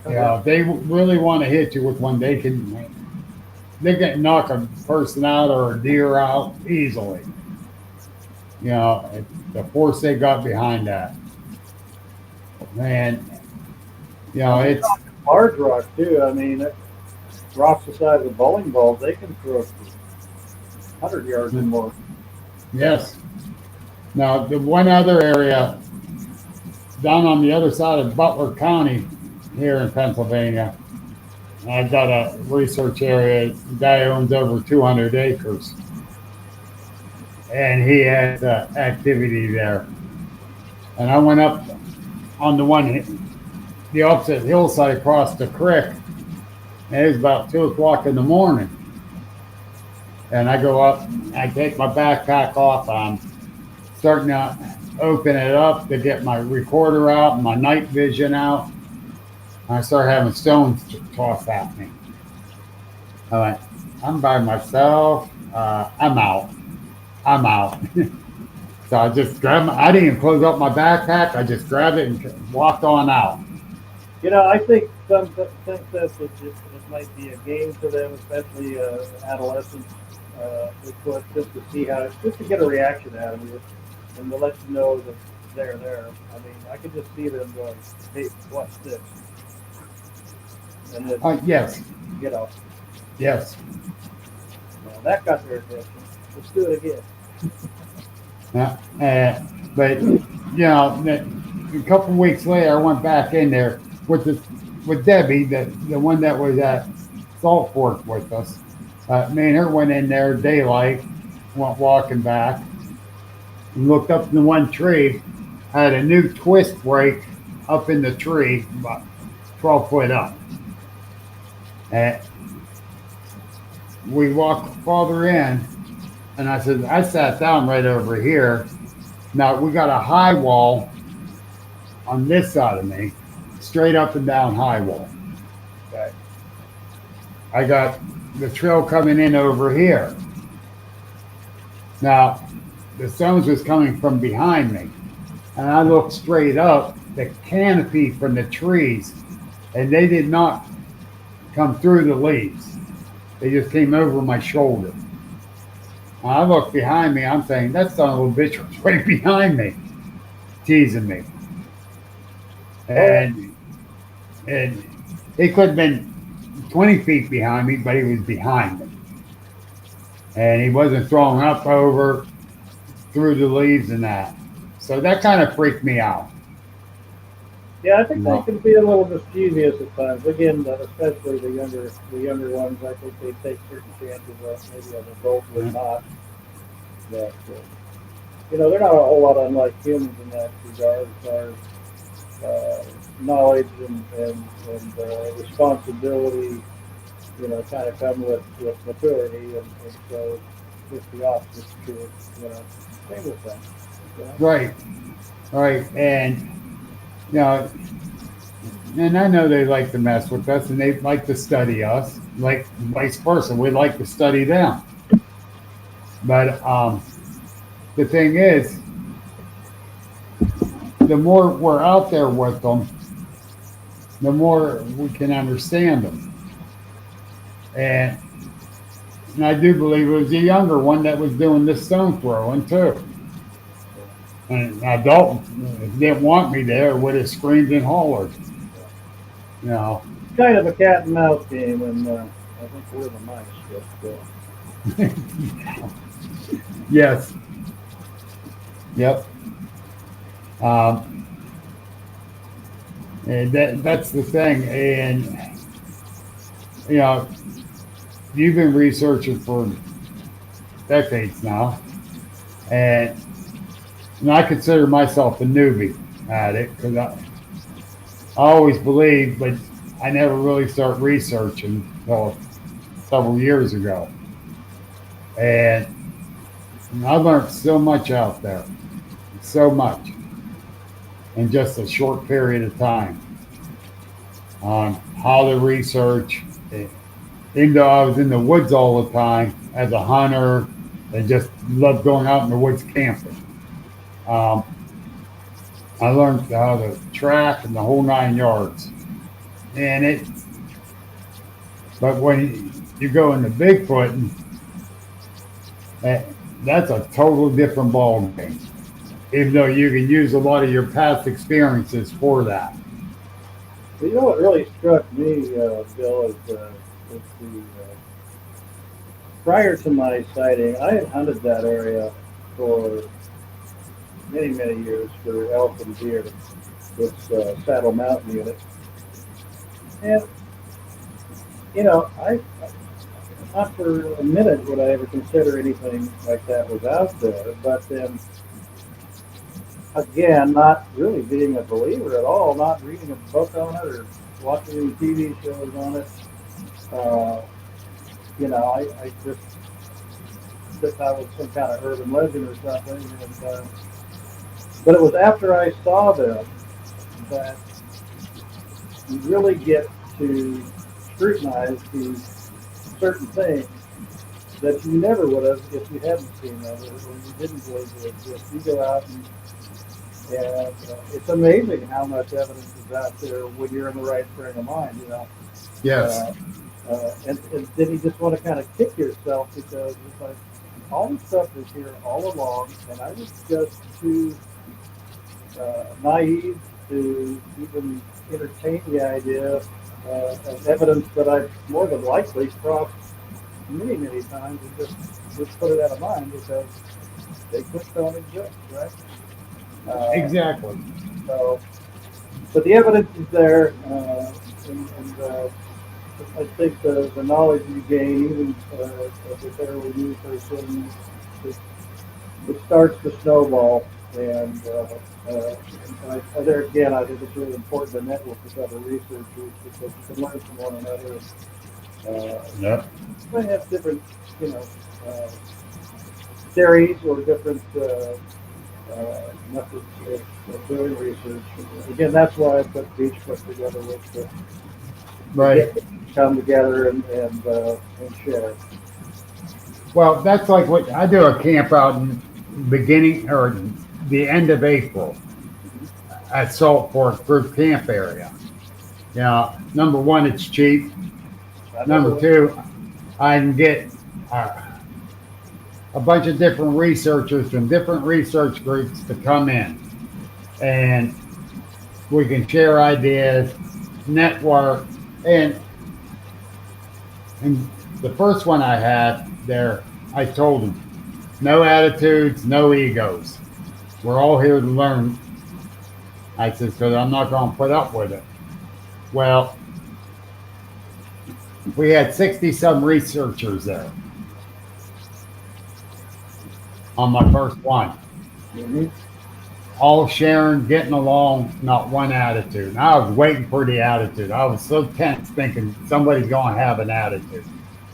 Speaker 1: If they really want to hit you with one, they can knock a person out or a deer out easily. The force they got behind that. Man, it's
Speaker 2: large rocks too. I mean, rocks the size of bowling balls, they can throw 100 yards and more.
Speaker 1: Yes. Now, the one other area down on the other side of Butler County here in Pennsylvania, I've got a research area. The guy owns over 200 acres, and he has activity there. And I went up on the opposite hillside across the creek, and it was about 2 o'clock in the morning. And I go up, I take my backpack off, I'm starting to open it up to get my recorder out and my night vision out. And I start having stones tossed at me. I went, I'm by myself, I'm out. So I just grabbed I didn't even close up my backpack, I just grabbed it and walked on out.
Speaker 2: I think some think that it might be a game for them, especially adolescents, just to see just to get a reaction out of you, and to let you know that they're there. I mean, I could just see them going, "Hey, what's this?" And then,
Speaker 1: yes. Yes.
Speaker 2: Well, that got their attention. Let's do it again.
Speaker 1: But a couple of weeks later, I went back in there with Debbie, the one that was at Salt Fork with us. Me and her went in there daylight, went walking back, and looked up in the one tree, had a new twist break up in the tree, about 12 foot up. And we walked farther in, and I said, I sat down right over here. Now we got a high wall on this side of me, straight up and down high wall. Okay. I got the trail coming in over here. Now, the stones was coming from behind me. And I looked straight up, the canopy from the trees, and they did not come through the leaves. They just came over my shoulder. And I looked behind me, I'm saying, that son of a bitch was right behind me, teasing me. And he could have been 20 feet behind me, but he was behind me. And he wasn't throwing up over through the leaves and that. So that kind of freaked me out.
Speaker 2: Yeah, I think they
Speaker 1: No.
Speaker 2: can be a little mischievous at times. Again, especially the younger ones. I think they take certain chances that maybe an adult would not. But they're not a whole lot unlike humans in that regard, as far as knowledge and responsibility. Kind of come with maturity, and so just the opposite is true. Same with them.
Speaker 1: Right, right. You know, and I know they like to mess with us and they like to study us, like vice versa. We like to study them. But the thing is, the more we're out there with them, the more we can understand them. And, and I do believe it was the younger one that was doing the stone throwing too. And an adult didn't want me there, would have screamed and hollered. You know.
Speaker 2: It's kind of a cat and mouse game, and I think we're the mice. But,
Speaker 1: Yes. Yep. Um, and that's the thing. And you've been researching for decades now, and I consider myself a newbie at it because I always believed, but I never really started researching until several years ago. And I learned so much out there, so much in just a short period of time on how to research. Even though I was in the woods all the time as a hunter and just loved going out in the woods camping. I learned how to track and the whole 9 yards. But when you go into Bigfoot, that's a totally different ball game. Even though you can use a lot of your past experiences for that.
Speaker 2: Well, what really struck me, Bill, is the prior to my sighting, I had hunted that area for many, many years for elk and deer. It's Saddle Mountain unit. And, I not for a minute would I ever consider anything like that was out there. But then, again, not really being a believer at all, not reading a book on it or watching any TV shows on it. I just thought it was some kind of urban legend or something. And, but it was after I saw them that you really get to scrutinize these certain things that you never would have if you hadn't seen them or you didn't believe they exist. You go out and it's amazing how much evidence is out there when you're in the right frame of mind.
Speaker 1: Yes.
Speaker 2: And then you just want to kind of kick yourself because it's like all this stuff is here all along, and I was just too naive to even entertain the idea of evidence that I've more than likely crossed many, many times and just put it out of mind because they just don't exist, right?
Speaker 1: Exactly.
Speaker 2: So, but the evidence is there, and I think the knowledge you gain, even as a fairly new person, it starts to snowball. And there again, I think it's really important to network with other researchers because you can learn from one another.
Speaker 1: Yep.
Speaker 2: They have different, theories or different methods of doing research. Again, that's why I put Beachfoot together with
Speaker 1: Right.
Speaker 2: come together and share.
Speaker 1: Well, that's like what I do a camp out beginning or the end of April at Salt Fork Group Camp area. You know, number one, it's cheap. Number two, I can get a bunch of different researchers from different research groups to come in, and we can share ideas, network, and and the first one I had there, I told them, no attitudes, no egos. We're all here to learn. I said, because I'm not going to put up with it. Well, we had 60 some researchers there on my first one.
Speaker 2: Mm-hmm.
Speaker 1: All sharing, getting along, not one attitude. And I was waiting for the attitude. I was so tense thinking somebody's going to have an attitude.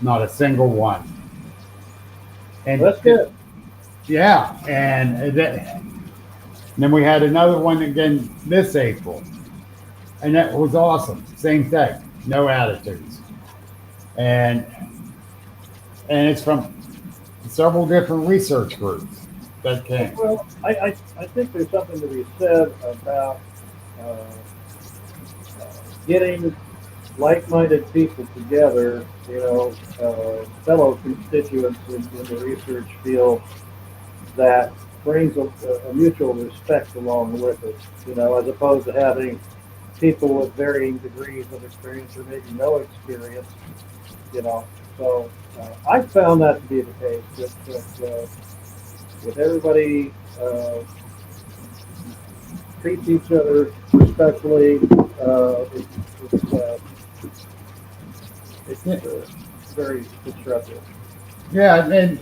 Speaker 1: Not a single one. And
Speaker 2: That's good.
Speaker 1: yeah, and then we had another one again this April. And that was awesome. Same thing. No attitudes. And it's from several different research groups that came.
Speaker 2: Well, I think there's something to be said about uh, getting like-minded people together, you know, fellow constituents in the research field that brings a mutual respect along with it, you know, as opposed to having people with varying degrees of experience or maybe no experience, you know. So I found that to be the case with everybody treats each other respectfully. It's very constructive.
Speaker 1: Yeah, and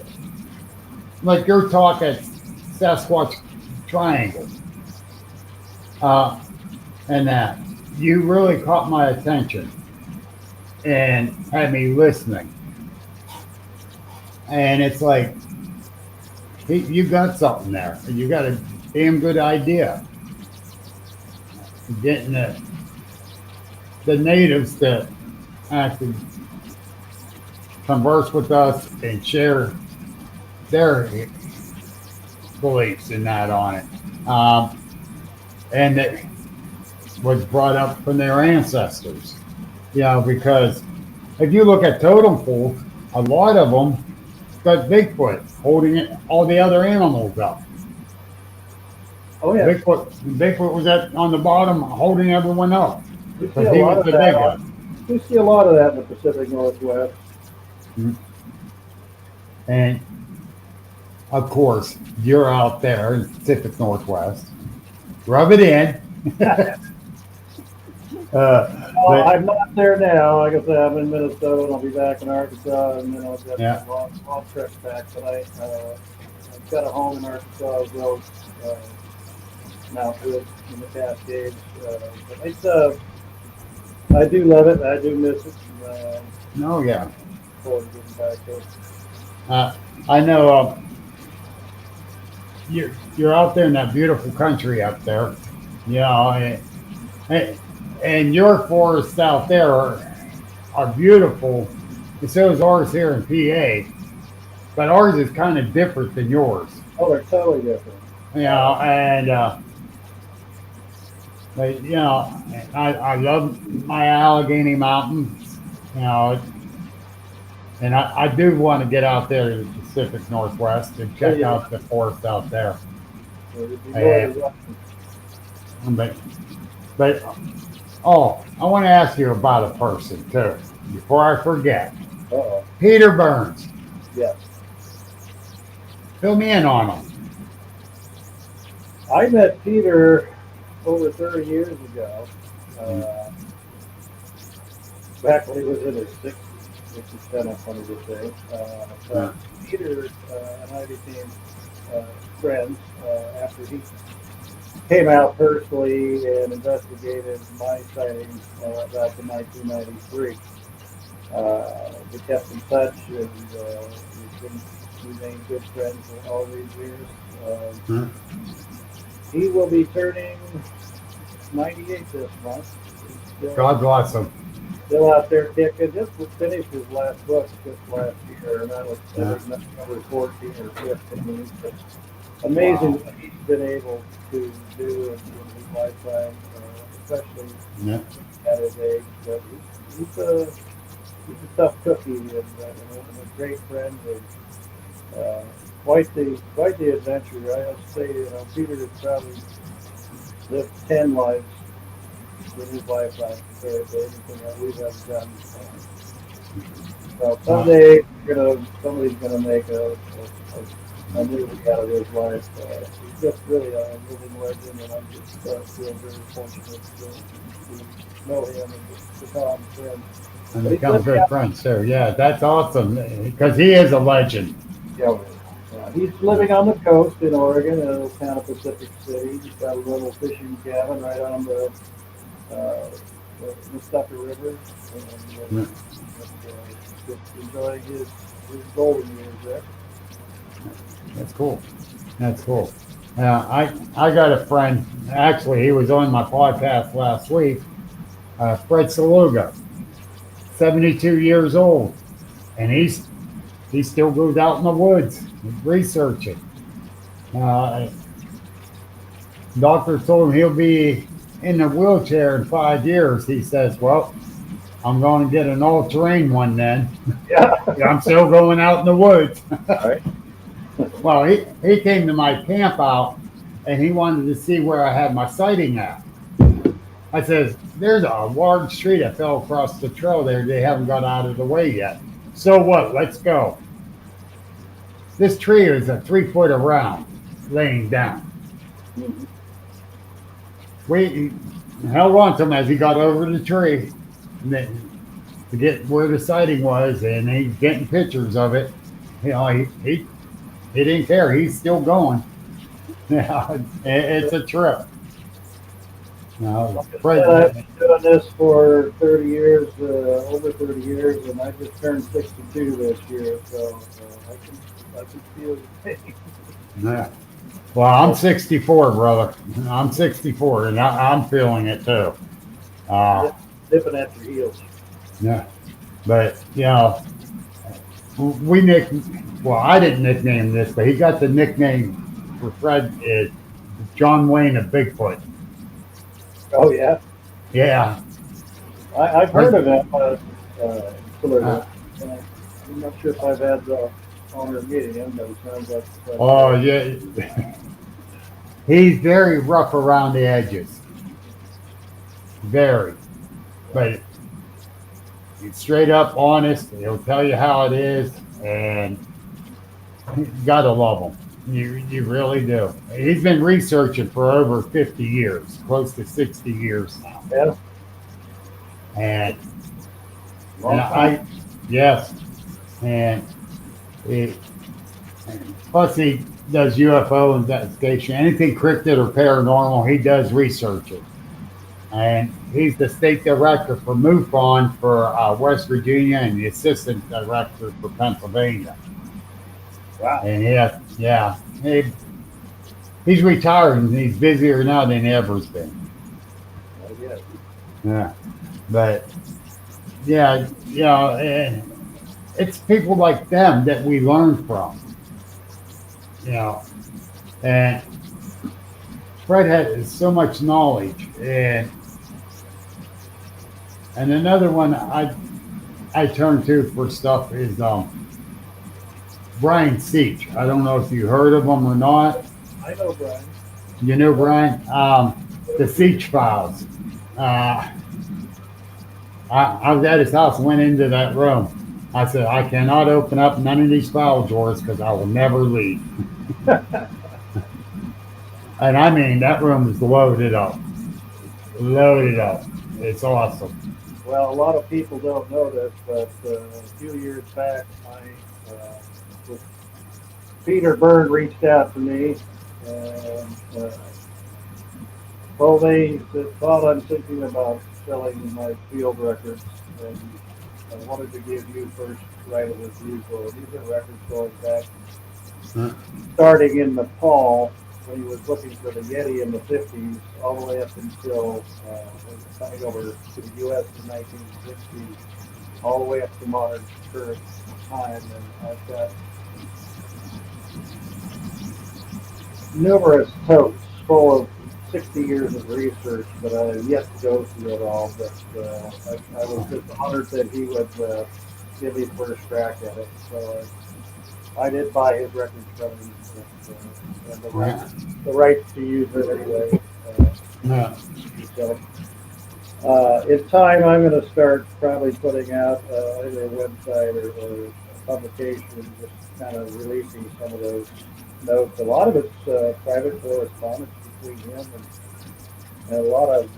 Speaker 1: like your talk at Sasquatch Triangle, and that you really caught my attention and had me listening. And it's like, you got something there. You got a damn good idea. Getting the natives to actually converse with us and share their beliefs in that on it. And it was brought up from their ancestors. You know, because if you look at totem poles, a lot of them got Bigfoot holding it, all the other animals up.
Speaker 2: Oh yeah,
Speaker 1: Bigfoot was on the bottom holding everyone up.
Speaker 2: we see
Speaker 1: Because
Speaker 2: a
Speaker 1: he
Speaker 2: lot
Speaker 1: was
Speaker 2: of
Speaker 1: the big
Speaker 2: that.
Speaker 1: one.
Speaker 2: We see a lot of that in the Pacific Northwest.
Speaker 1: And of course, you're out there in the Pacific Northwest. Rub it in. But
Speaker 2: I'm not there now. Like I said, I'm in Minnesota, and I'll be back in Arkansas, and then I'll get
Speaker 1: Yeah.
Speaker 2: a long trip back. But I've got a home in Arkansas as well as Mount Hood in the Cascades. But it's I do love it. I do miss it.
Speaker 1: no, yeah.
Speaker 2: Forward to getting back there.
Speaker 1: I know you're out there in that beautiful country up there, you know, and your forests out there are beautiful, and so is ours here in PA. But ours is kind of different than yours,
Speaker 2: Oh, they're totally different.
Speaker 1: you know. And but, you know, I love my Allegheny Mountains, you know. And I do want to get out there to the Pacific Northwest and check out the forest out there.
Speaker 2: So it'd be more than welcome.
Speaker 1: But oh, I want to ask you about a person too, before I forget.
Speaker 2: Uh-oh.
Speaker 1: Peter Burns.
Speaker 2: Yes.
Speaker 1: Fill me in on him.
Speaker 2: I met Peter over 30 years ago, back when he was in his 60s, which is kind of funny to say. But Peter and I became friends after he came out personally and investigated my sightings back in 1993. We kept in touch, and we've remained good friends for all these years. He will be turning 98 this month.
Speaker 1: God bless him.
Speaker 2: Still out there kicking. Just finished his last book just last year, and that was I think number 14 or 15. But amazing
Speaker 1: Wow.
Speaker 2: what he's been able to do in his lifetime, especially
Speaker 1: Yeah.
Speaker 2: at his age. But he's a tough cookie and a great friend and quite the adventure. I have to say, Peter has probably lived 10 lives in his lifetime compared to anything that we've ever done. So
Speaker 1: Uh,
Speaker 2: someday somebody's gonna make a movie out of his life. He's just really a living legend, and I'm just feel very fortunate to know him and to become friends.
Speaker 1: and
Speaker 2: But he's
Speaker 1: become
Speaker 2: living
Speaker 1: good
Speaker 2: out,
Speaker 1: friends too. Yeah, that's awesome because he is a legend.
Speaker 2: yeah, he's living on the coast in Oregon, in a little town of Pacific City. He's got a little fishing cabin right on uh, the Tucker River, and
Speaker 1: Yeah,
Speaker 2: just enjoying his golden years there.
Speaker 1: that's cool. That's cool. I got a friend. Actually, he was on my podcast last week. Fred Saluga, 72 years old, and he still goes out in the woods researching. Uh, Doctor told him he'll be in a wheelchair in 5 years. He says, "Well, I'm going to get an all-terrain one then.
Speaker 2: Yeah.
Speaker 1: I'm still going out in the woods."
Speaker 2: All right.
Speaker 1: Well, he came to my camp out and he wanted to see where I had my sighting at. I says, "There's a large tree that fell across the trail there. They haven't got out of the way yet. So what? Let's go." This tree is a 3 foot around, laying down.
Speaker 2: Mhm.
Speaker 1: We held on to him as he got over the tree to get where the sighting was, and he's getting pictures of it. He didn't care. He's still going. Yeah, it's a trip.
Speaker 2: Like I said, I've
Speaker 1: Fred,
Speaker 2: been doing this for 30 years, over 30 years, and I just turned 62 this year, so I can feel the pain.
Speaker 1: yeah. Well, I'm 64, brother. I'm 64, and I'm feeling it too. Uh,
Speaker 2: Nipping at your heels.
Speaker 1: yeah, but we nick. Well, I didn't nickname this, but he got the nickname for Fred is John Wayne of Bigfoot.
Speaker 2: Oh yeah,
Speaker 1: Yeah.
Speaker 2: I've heard of that, sort
Speaker 1: Uh,
Speaker 2: of. I'm not sure if I've had the honor of meeting him, but it sounds like.
Speaker 1: oh yeah. He's very rough around the edges. Very. But he's straight up honest. He'll tell you how it is, and you gotta love him. You really do. He's been researching for over 50 years, close to 60 years now.
Speaker 2: Yeah,
Speaker 1: And
Speaker 2: long
Speaker 1: and
Speaker 2: time.
Speaker 1: I yes, and it, plus he does UFO investigation, anything cryptid or paranormal. He does research it, and he's the state director for MUFON for West Virginia and the assistant director for Pennsylvania.
Speaker 2: Wow.
Speaker 1: And he's retired and he's busier now than he ever's been.
Speaker 2: Yeah.
Speaker 1: Yeah, but yeah, it's people like them that we learn from. You know, and Fred has so much knowledge, and another one I turn to for stuff is Brian Seach. I don't know if you heard of him or not.
Speaker 2: I know Brian.
Speaker 1: You know Brian, the Seach Files. I was at his house, went into that room. I said, I cannot open up none of these file drawers because I will never leave. And I mean, that room is loaded up. Loaded up. It's awesome.
Speaker 2: Well, a lot of people don't know this, but a few years back, was- Peter Byrne reached out to me and told me that Todd, I'm thinking about selling my field records, and I wanted to give you first right of refusal. These are records going back,
Speaker 1: Huh?
Speaker 2: starting in Nepal when he was looking for the Yeti in the 50s, all the way up until coming over to the U.S. in 1960, all the way up to modern current time. And I've got numerous totes full of 60 years of research, but I have yet to go through it all. But I was just honored that he would give me first crack at it. So I did buy his records from him, and
Speaker 1: Yeah.
Speaker 2: the rights to use it anyway.
Speaker 1: Yeah.
Speaker 2: So in time, I'm going to start probably putting out either a website or a publication, just kind of releasing some of those notes. A lot of it's private correspondence between him and a lot of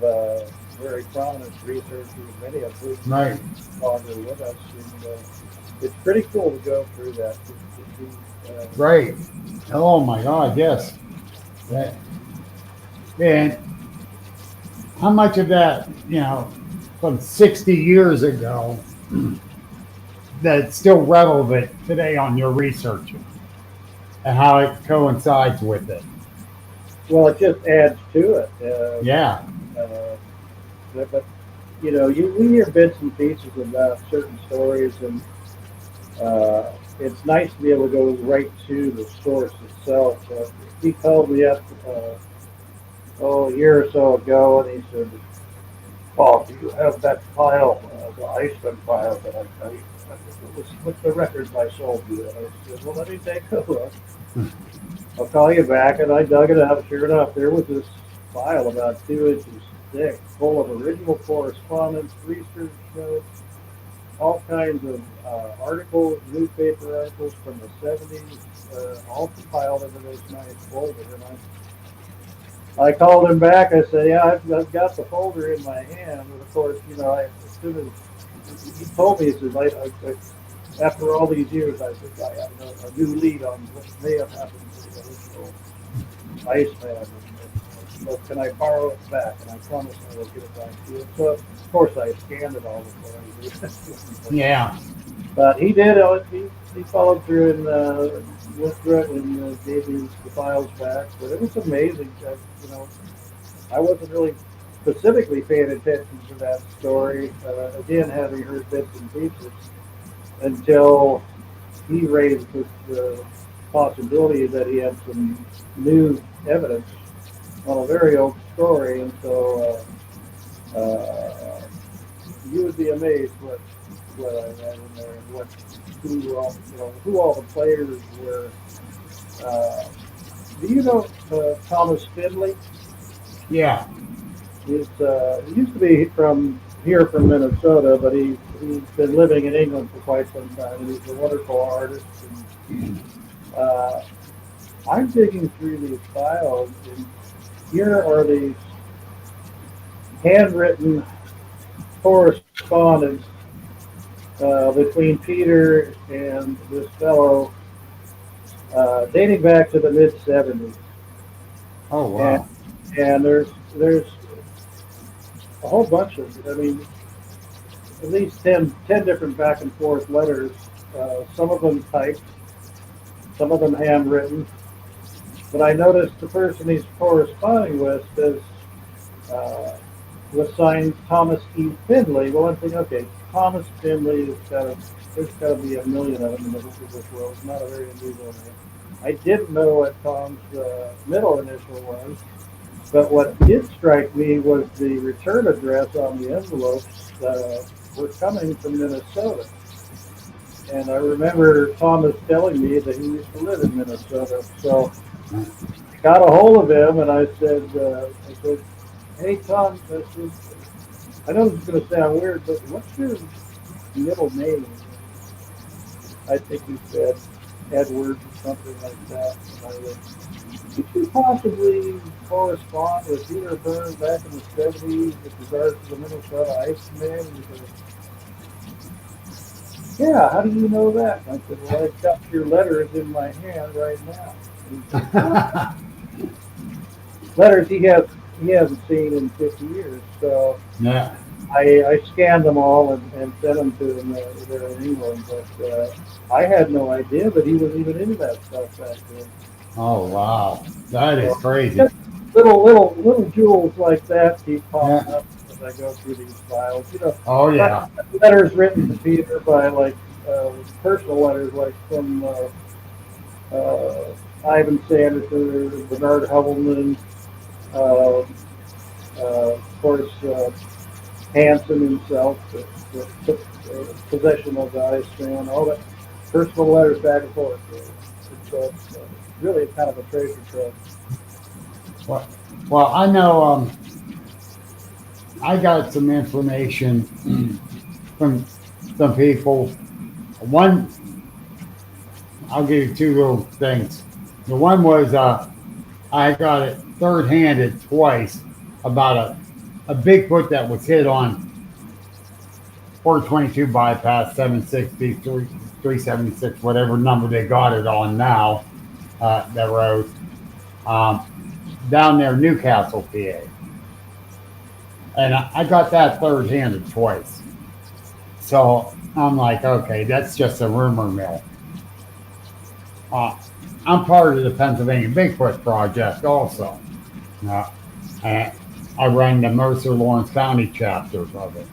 Speaker 2: very prominent researchers, many of whom are
Speaker 1: Right.
Speaker 2: no longer with us. And it's pretty cool to go through that. To see,
Speaker 1: Right. Oh my God. Yes. That, and how much of that, from 60 years ago, that's still relevant today on your research and how it coincides with it?
Speaker 2: well, it just adds to it.
Speaker 1: Yeah.
Speaker 2: But we hear bits and pieces about certain stories, and it's nice to be able to go right to the source itself. He called me up, a year or so ago, and he said, "Paul, do you have that file, the Iceland file that I with the records I sold you?" And I said, "Well, let me take a look. I'll call you back." And I dug it up. Sure enough, there was this file about 2 inches thick, full of original correspondence, research notes, all kinds of articles, newspaper articles from the 70s, all compiled into this nice folder. And I called him back. I said, "Yeah, I've got the folder in my hand." And of course, as soon as he told me, he said, after all these years, I think I have a new lead on what may have happened to the original Iceman. So can I borrow it back? And I promised I would get it back to you. So of course I scanned it all before I did it.
Speaker 1: Yeah.
Speaker 2: But he did. He followed through and went through it and gave me the files back. But it was amazing. That, I wasn't really specifically paying attention to that story. Again, having heard bits and pieces until he raised the possibility that he had some new evidence on a very old story, and so you would be amazed what I had in there and who all the players were. Do you know Thomas Finley?
Speaker 1: Yeah.
Speaker 2: He used to be from Minnesota, but he's been living in England for quite some time. And he's a wonderful artist. And, I'm digging through these files, and here are these handwritten correspondence between Peter and this fellow dating back to the mid 70s.
Speaker 1: Oh wow.
Speaker 2: And there's a whole bunch of, I mean, at least 10 different back and forth letters. Some of them typed, some of them handwritten. But I noticed the person he's corresponding with says was signed Thomas E. Finley. Well, I'm thinking, okay, Thomas Finley there's got to be a million of them in this world. It's not a very unusual name. I didn't know what Tom's middle initial was, but what did strike me was the return address on the envelopes were coming from Minnesota. And I remember Thomas telling me that he used to live in Minnesota. So I got a hold of him and I said, "Hey Tom, I know this is going to sound weird, but what's your middle name?" I think he said Edward or something like that. And I went, "Could you possibly correspond with Peter Burns back in the 70s with regards to the Minnesota Iceman?" And he said, "Yeah, how do you know that?" And I said, "Well, I've got your letters in my hand right now." And he said, letters he hasn't seen in 50 years. So
Speaker 1: Yeah.
Speaker 2: I scanned them all and sent them to him there in England. But I had no idea that he was even into that stuff back then.
Speaker 1: Oh wow. That is
Speaker 2: So
Speaker 1: crazy.
Speaker 2: just little jewels like that keep popping
Speaker 1: Yeah.
Speaker 2: up as I go through these files.
Speaker 1: Oh yeah.
Speaker 2: Letters written to Peter by personal letters like from Ivan Sanderson, Bernard Hubelman, uh, of course, Hanson himself that took possession of the Iceman, all that personal letters back and forth. It's really kind of a treasure trove.
Speaker 1: Well, well, I know I got some information from some people. One, I'll give you two little things. The one was I got it third-handed twice about a Bigfoot that was hit on 422 bypass 760 376, whatever number they got it on now, that road, um, down there, Newcastle, PA. And I got that third-handed twice. So I'm like, okay, that's just a rumor mill. Uh, I'm part of the Pennsylvania Bigfoot Project also. Uh, and I run the Mercer Lawrence County chapters of it.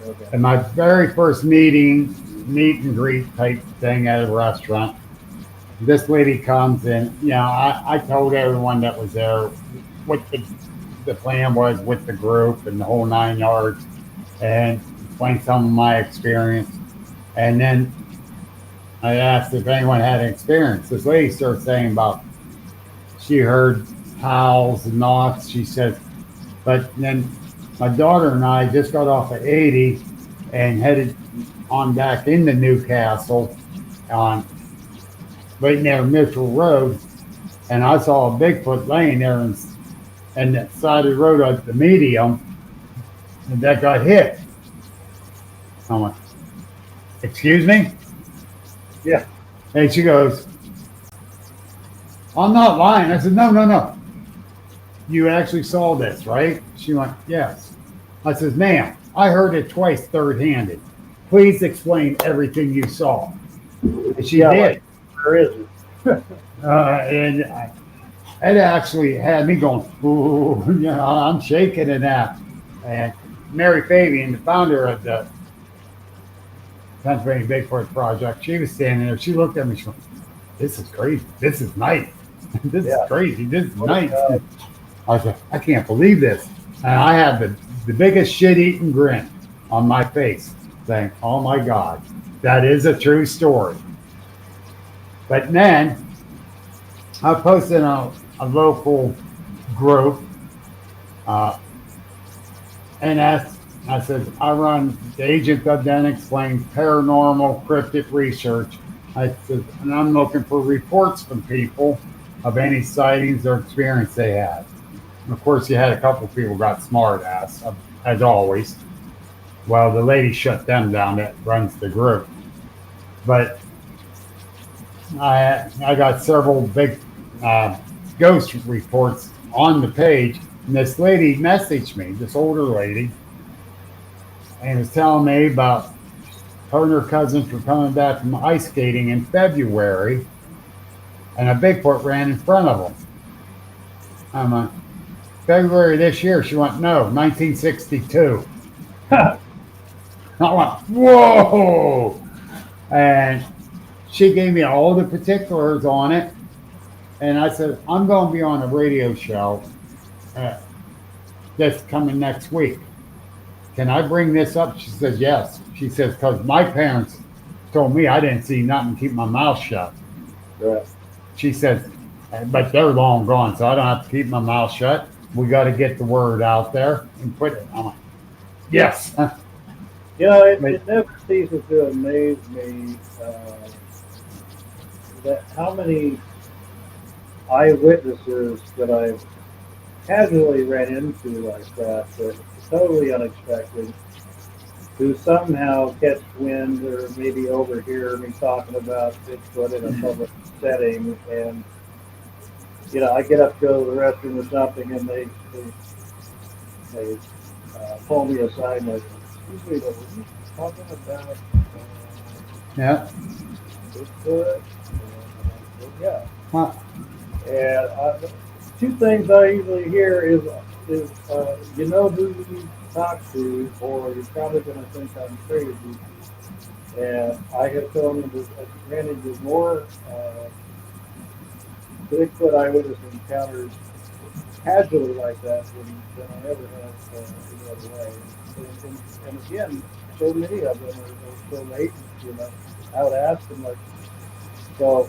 Speaker 2: Okay.
Speaker 1: And my very first meet and greet type thing at a restaurant, this lady comes in. I told everyone that was there what the plan was with the group and the whole 9 yards, and explained some of my experience. And then I asked if anyone had experience. This lady starts saying about she heard howls and knocks. She says, but then my daughter and I just got off at 80 and headed on back into Newcastle on right near Mitchell Road, and I saw a Bigfoot laying there and that side of the road at the medium, and that got hit. I'm like, excuse me?
Speaker 2: Yeah.
Speaker 1: And she goes, I'm not lying. I said, no, no, no. You actually saw this, right? She went, yes. I says, ma'am, I heard it twice third-handed. Please explain everything you saw. And she
Speaker 2: Yeah,
Speaker 1: did.
Speaker 2: like, where is it?
Speaker 1: And it actually had me going, ooh, I'm shaking in that. And Mary Fabian, the founder of the Pennsylvania Bigfoot Project, she was standing there. She looked at me. She went, this is crazy. This is nice. This is crazy. This is nice. I said, I can't believe this. And I had the biggest shit-eating grin on my face, saying, oh my God, that is a true story. But then I posted in a local group and asked, I said, I run the Agent of the Unexplained Paranormal Cryptid Research. I said, and I'm looking for reports from people of any sightings or experience they had. And of course, you had a couple people got smart ass, as always. Well, the lady shut them down that runs the group. But I got several big ghost reports on the page, and this lady messaged me, this older lady, and was telling me about her and her cousins were coming back from ice skating in February, and a Bigfoot ran in front of them. I'm like, February this year. She went, no, 1962. I went, whoa! And she gave me all the particulars on it. And I said, I'm going to be on a radio show that's coming next week. Can I bring this up? She says, yes. She says, because my parents told me I didn't see nothing, keep my mouth shut.
Speaker 2: Right.
Speaker 1: She says, but they're long gone, so I don't have to keep my mouth shut. We got to get the word out there and put it. I'm like, yes.
Speaker 2: It never ceases to amaze me that how many eyewitnesses that I've casually ran into like that totally unexpected, who somehow catch wind or maybe overhear me talking about Bigfoot in a public setting, and I get up to go to the restroom or something, and they pull me aside and like, excuse me, but were you talking about
Speaker 1: Yeah.
Speaker 2: Bigfoot? Yeah.
Speaker 1: Huh.
Speaker 2: And two things I usually hear is you know who you talk to, or you're probably going to think I'm crazy. And I have told them that I ran into more Bigfoot eyewitness encounters casually like that than I ever have any other way. And again, so many of them are so late, I would ask them, like, so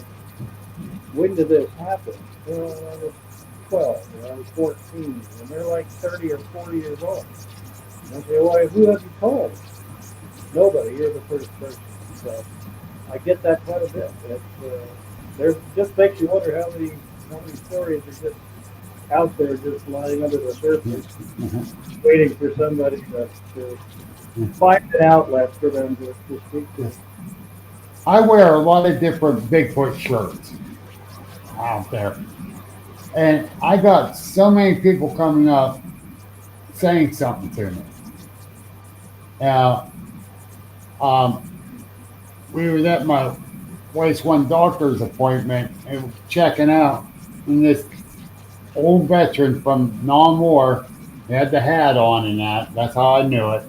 Speaker 2: when did this happen? Well, I was 12, or I was 14, and they're like 30 or 40 years old. And I say, well, who have you told? Nobody. You're the first person. So I get that quite a bit. There's just makes you wonder how many stories are just out there, just lying under the surface, waiting for somebody to find an outlet for them to speak to.
Speaker 1: I wear a lot of different Bigfoot shirts out there. And I got so many people coming up saying something to me. Now, we were at my wife's one doctor's appointment and checking out, and this old veteran from non-war, he had the hat on and that's how I knew it.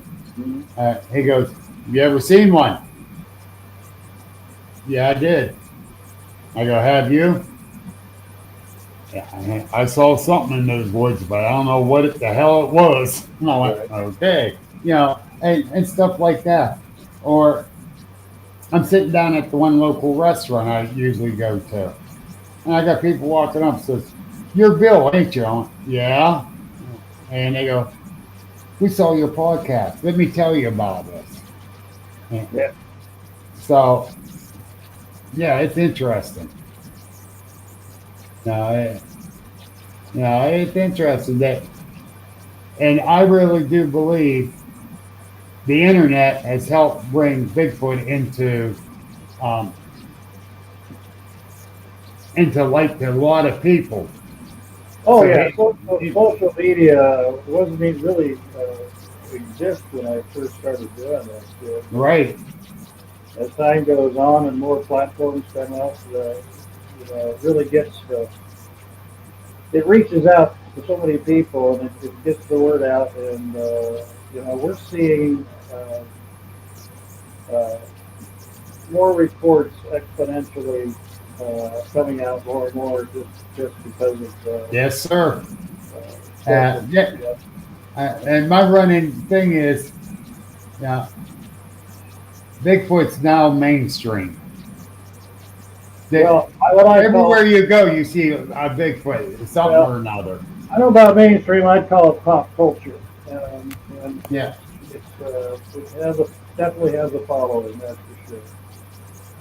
Speaker 1: He goes, "Have you ever seen one?" "Yeah, I did." I go, "Have you?" "Yeah, I saw something in those woods, but I don't know what the hell it was." And I went, "Okay." And stuff like that. Or I'm sitting down at the one local restaurant I usually go to, and I got people walking up and says, "You're Bill, ain't you?" I went, "Yeah." And they go, "We saw your podcast. Let me tell you about this."
Speaker 2: Yeah.
Speaker 1: So, yeah, it's interesting. No, it's interesting that, and I really do believe the internet has helped bring Bigfoot um, into light to a lot of people.
Speaker 2: Oh
Speaker 1: So
Speaker 2: yeah, social media wasn't even really exist when I first started doing this.
Speaker 1: Right.
Speaker 2: As time goes on and more platforms come up, it really gets it reaches out to so many people, and it gets the word out, and we're seeing uh, more reports exponentially coming out more and more just because of
Speaker 1: Yes, sir.
Speaker 2: social
Speaker 1: Yeah.
Speaker 2: media.
Speaker 1: And my running thing is, yeah, Bigfoot's now mainstream.
Speaker 2: Well, what I call,
Speaker 1: Everywhere you go, you see a Bigfoot, something or another.
Speaker 2: I don't know about mainstream. I'd call it pop culture, and
Speaker 1: Yeah.
Speaker 2: it definitely has a following. That's for sure.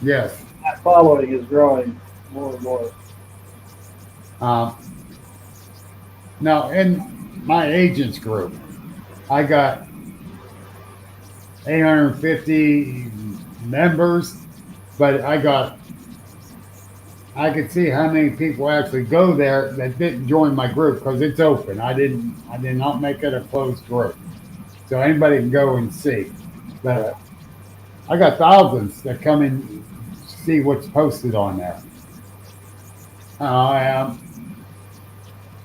Speaker 1: Yes.
Speaker 2: That following is growing more and more.
Speaker 1: Um, Now, in my agents group, I got 850 members, but I could see how many people actually go there that didn't join my group because it's open. I did not make it a closed group, so anybody can go and see. But I got thousands that come and see what's posted on there.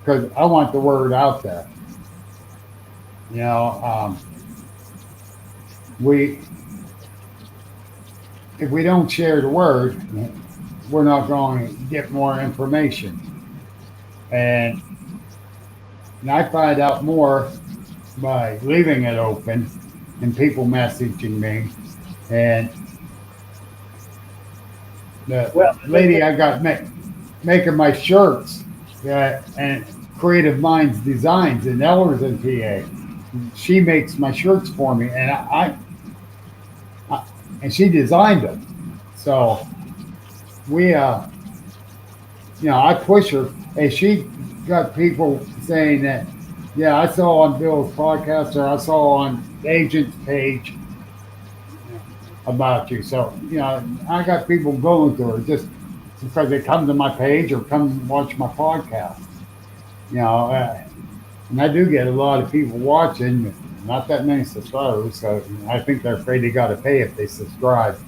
Speaker 1: Because I want the word out there. We if we don't share the word, we're not going to get more information. And I find out more by leaving it open and people messaging me. And the lady I got making my shirts and Creative Minds Designs in Ellerton, PA. She makes my shirts for me, and and she designed them. So we, I push her, and she got people saying that, yeah, I saw on Bill's podcast or I saw on the agent's page about you. So, I got people going to her just because they come to my page or come watch my podcast. And I do get a lot of people watching, not that many subscribers. So I think they're afraid they got to pay if they subscribe.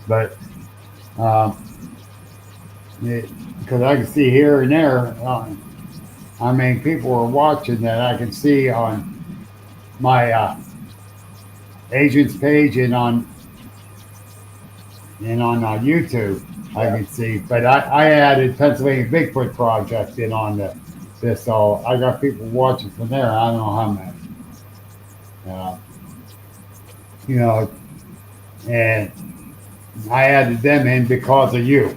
Speaker 1: But because I can see here and there, people are watching that I can see on my agent's page and on and on YouTube I can see. But I added Pennsylvania Bigfoot Project in on this, so I got people watching from there. I don't know how many. Uh, you know, and I added them in because of you.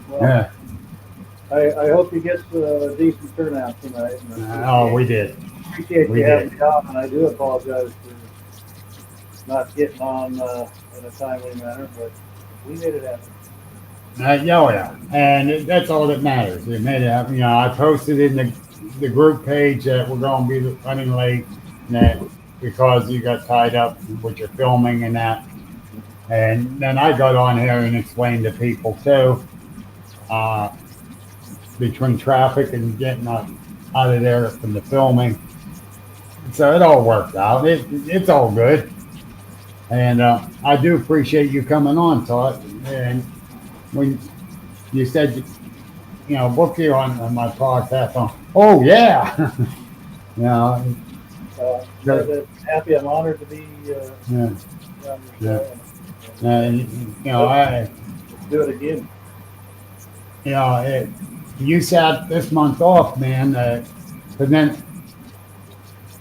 Speaker 2: Well,
Speaker 1: Yeah.
Speaker 2: I hope you get a decent turnout tonight. And
Speaker 1: Oh, we did.
Speaker 2: appreciate
Speaker 1: we
Speaker 2: you having
Speaker 1: did.
Speaker 2: me on, and I do apologize for not getting on in a timely manner, but we made it happen.
Speaker 1: Yeah, oh yeah, and that's all that matters. It made it happen. I posted in the group page that we're going to be running late, and that because you got tied up with your filming and that. And then I got on here and explained to people too, uh, between traffic and getting out of there from the filming. So it all worked out. It's all good. And I do appreciate you coming on, Todd. And when you said, book you on my podcast, oh, yeah. you know,
Speaker 2: Happy, I'm honored to be
Speaker 1: yeah,
Speaker 2: on your
Speaker 1: yeah.
Speaker 2: show.
Speaker 1: I,
Speaker 2: Let's do it again.
Speaker 1: you sat this month off, man. But then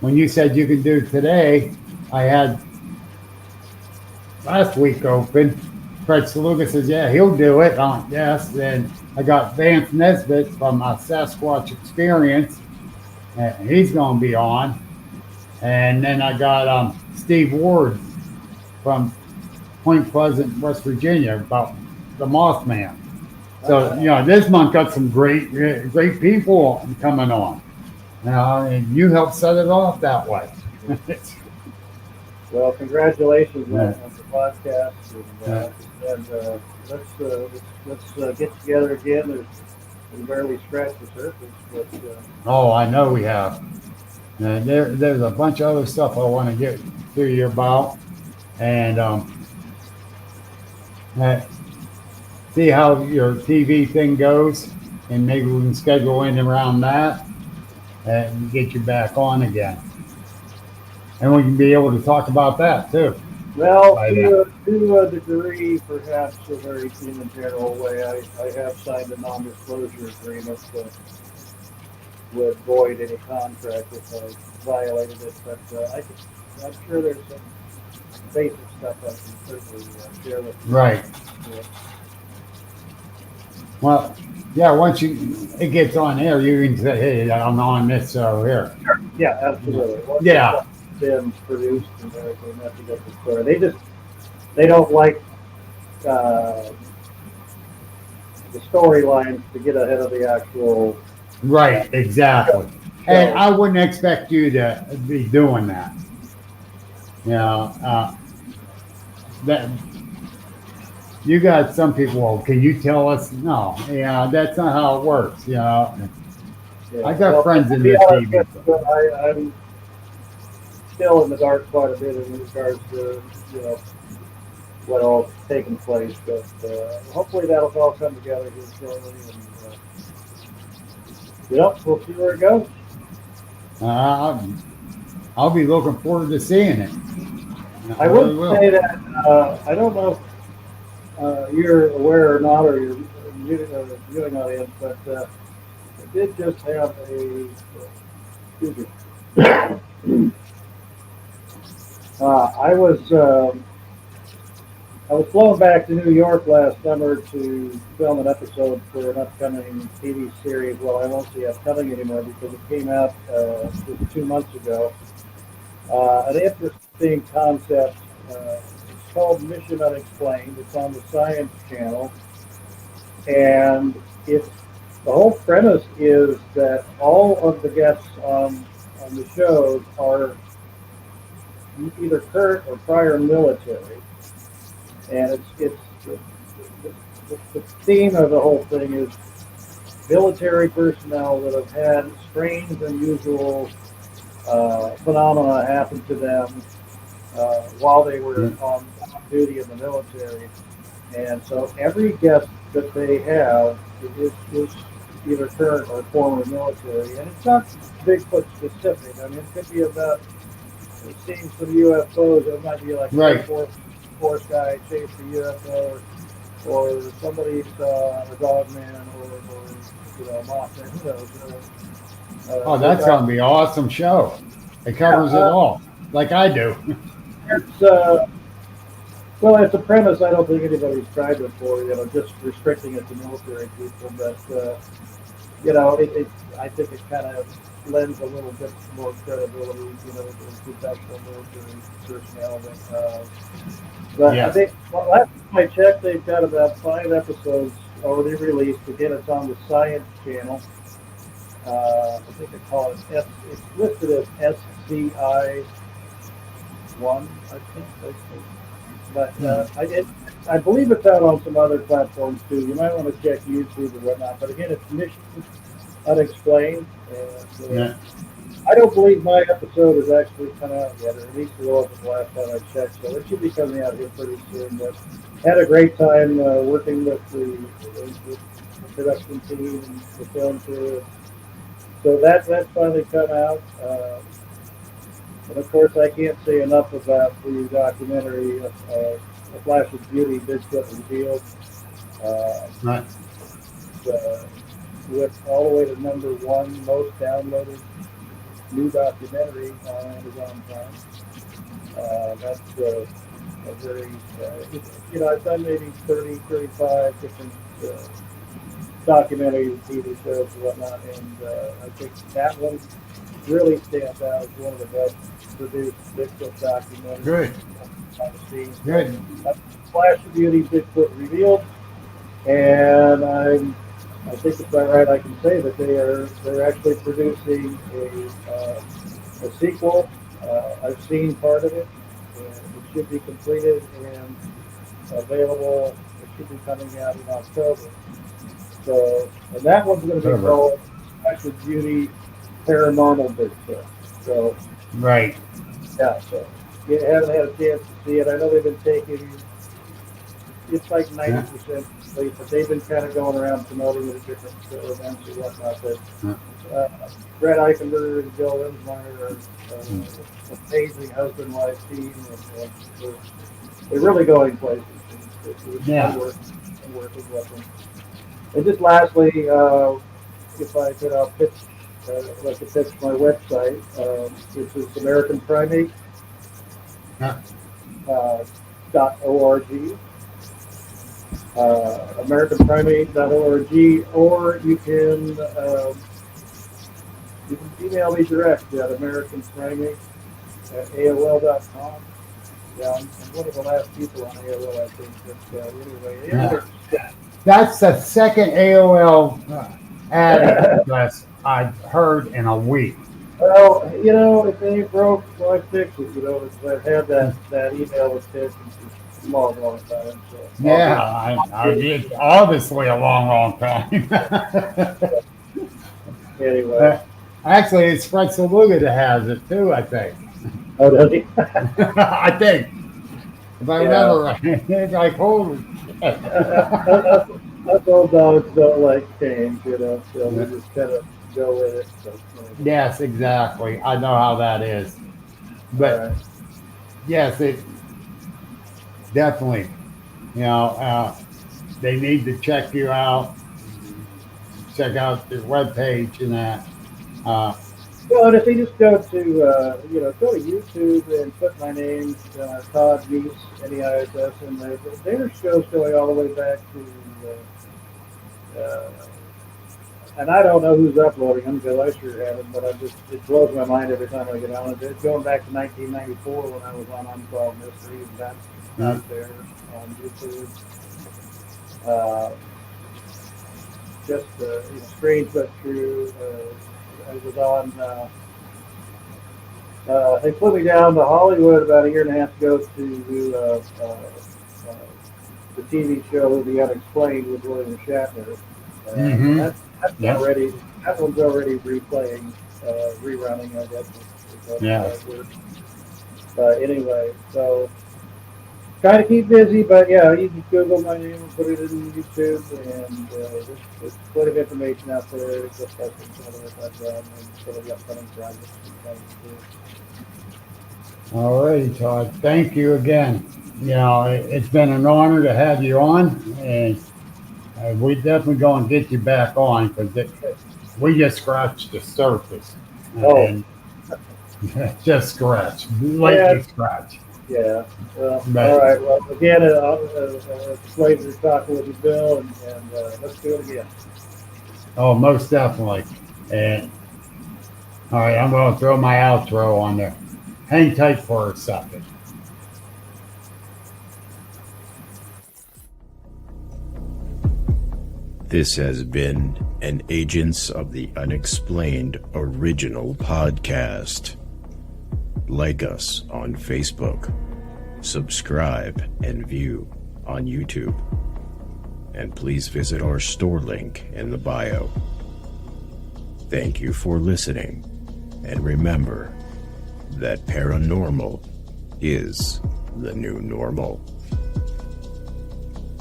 Speaker 1: when you said you could do today, I had last week open. Fred Saluga says, yeah, he'll do it. Yes. Then I got Vance Nesbitt from Sasquatch Experience, and he's going to be on. And then I got Steve Ward from Point Pleasant, West Virginia, about the Mothman. So, this month got some great people coming on. And you helped set it off that way.
Speaker 2: Well, congratulations
Speaker 1: Yeah.
Speaker 2: on the podcast, and let's get together again. We barely scratched the surface, but
Speaker 1: Oh, I know we have. And there's a bunch of other stuff I want to get to you about, and see how your TV thing goes, and maybe we can schedule in around that and get you back on again. And we can be able to talk about that too.
Speaker 2: well, to a degree, perhaps a very in a general way, I have signed a non-disclosure agreement that would void any contract if I violated it. But I'm sure there's some basic stuff I can certainly share with you.
Speaker 1: Right.
Speaker 2: Yeah.
Speaker 1: Well, yeah, once it gets on air, you can say, hey, I'm on this here.
Speaker 2: Yeah, absolutely. Once
Speaker 1: Yeah.
Speaker 2: it's been produced and everything, that's a different story. They don't like the storylines to get ahead of the actual.
Speaker 1: Right, exactly. And I wouldn't expect you to be doing that. That you got some people. Well, can you tell us? No, that's not how it works.
Speaker 2: Yeah.
Speaker 1: I got friends in
Speaker 2: to be
Speaker 1: the
Speaker 2: honest
Speaker 1: TV.
Speaker 2: with you, I'm still in the dark quite a bit in regards to what all's taking place, but hopefully that'll all come together here shortly, and we'll see where it goes.
Speaker 1: I'll be looking forward to seeing it.
Speaker 2: I
Speaker 1: really
Speaker 2: would say that I don't know if you're aware or not, or your viewing audience, but I did just have a. Excuse me. I was flown back to New York last summer to film an episode for an upcoming TV series. Well, I won't say upcoming anymore because it came out just 2 months ago. An interesting concept. It's called Mission Unexplained. It's on the Science Channel, and the whole premise is that all of the guests on the shows are either current or prior military. And the theme of the whole thing is military personnel that have had strange, unusual phenomena happen to them while they were on duty in the military. And so every guest that they have is either current or former military. And it's not Bigfoot specific. I mean, it could be about seeing some UFOs. It might be like
Speaker 1: Right.
Speaker 2: Force guy chased a UFO, or somebody saw a dog man, or Mothman, who knows.
Speaker 1: Oh, that's going to be an awesome show. It covers it all, like I do.
Speaker 2: It's well, it's a premise I don't think anybody's tried before. Just restricting it to military people, but I think it kind of lends a little bit more credibility, to professional military personnel. But I
Speaker 1: Yes.
Speaker 2: think last time I checked, they've got about 5 episodes already released. Again, it's on the Science Channel. I think they call it It's listed as SCI one, I think. But I believe it's out on some other platforms too. You might want to check YouTube or whatnot. But again, it's Mission Unexplained. And,
Speaker 1: Yeah.
Speaker 2: I don't believe my episode has actually come out yet, or at least it wasn't the last time I checked. So it should be coming out here pretty soon. But had a great time working with the production team and the film crew. So that's finally come out. And of course, I can't say enough about the documentary A Flash of Beauty, Bigfoot Revealed.
Speaker 1: Right.
Speaker 2: Went all the way to #1 most downloaded new documentary on Amazon Prime. That's a very, I've done maybe 30, 35 different documentaries, TV shows, and whatnot, and I think that one really stands out as one of the best produced Bigfoot documentaries.
Speaker 1: Good.
Speaker 2: I've seen.
Speaker 1: Good.
Speaker 2: Flash of Beauty, Bigfoot Revealed, and I think it's about right. I can say that they're actually producing a sequel. I've seen part of it, and it should be completed and available. It should be coming out in October. So, and that one's going to be called Flash of Beauty Paranormal Bigfoot. So,
Speaker 1: Right.
Speaker 2: yeah. So, you haven't had a chance to see it. I know they've been taking. It's like 90%, but they've been kind of going around promoting it at different events and whatnot. But Brett Eichenberg and Joe Insmeyer are an amazing husband-wife team, and they're really going places. It's fun working with them. And just lastly, if I could, I'll pitch, like to pitch my website, which is American Primate. .org. AmericanPrimate.org, or you can email me direct at AmericanPrimate@AOL.com. Yeah, I'm one of the last people on AOL, I think. But anyway,
Speaker 1: That's the second AOL ad address I've heard in a week.
Speaker 2: Well, if they ain't broke, why fix it? I've had that email with Ted for a long time. So.
Speaker 1: Yeah, it's obviously a long time.
Speaker 2: Anyway.
Speaker 1: Actually, it's Fred Saluga that has it too, I think.
Speaker 2: Oh, does he?
Speaker 1: I think. If I remember right. It's like, holy shit.
Speaker 2: Us old dogs don't like change, so we just kind of go with it. So,
Speaker 1: Yes, exactly. I know how that is. But yes, it definitely, they need to check you out, check out their webpage and that.
Speaker 2: Well, and if they just go to YouTube and put my name, Todd Neiss, Neiss, and their show's going all the way back to, and I don't know who's uploading them because I sure haven't, but it blows my mind every time I get on it. It's going back to 1994 when I was on Unsolved Mysteries, and that's right there on YouTube. Just strange but true. I was on. They flew me down to Hollywood about 1.5 years ago to do the TV show The Unexplained with William Shatner. That one's already replaying, rerunning, I guess.
Speaker 1: Yeah.
Speaker 2: Anyway, so trying to keep busy, but yeah, you can Google my name and put it in YouTube, and there's plenty of information out there, just like some of the I've done and some of the upcoming projects.
Speaker 1: All righty, Todd. Thank you again. It's been an honor to have you on, and we definitely going to get you back on because we just scratched the surface.
Speaker 2: Oh.
Speaker 1: And just scratch, lightly scratch.
Speaker 2: Yeah. Well,
Speaker 1: But-
Speaker 2: all right. Well, again, it's a pleasure talking with you, Bill, and let's do it again.
Speaker 1: Oh, most definitely. And all right, I'm going to throw my outro on there. Hang tight for a second.
Speaker 3: This has been an Agents of the Unexplained original podcast. Like us on Facebook, subscribe and view on YouTube, and please visit our store link in the bio. Thank you for listening, and remember that paranormal is the new normal.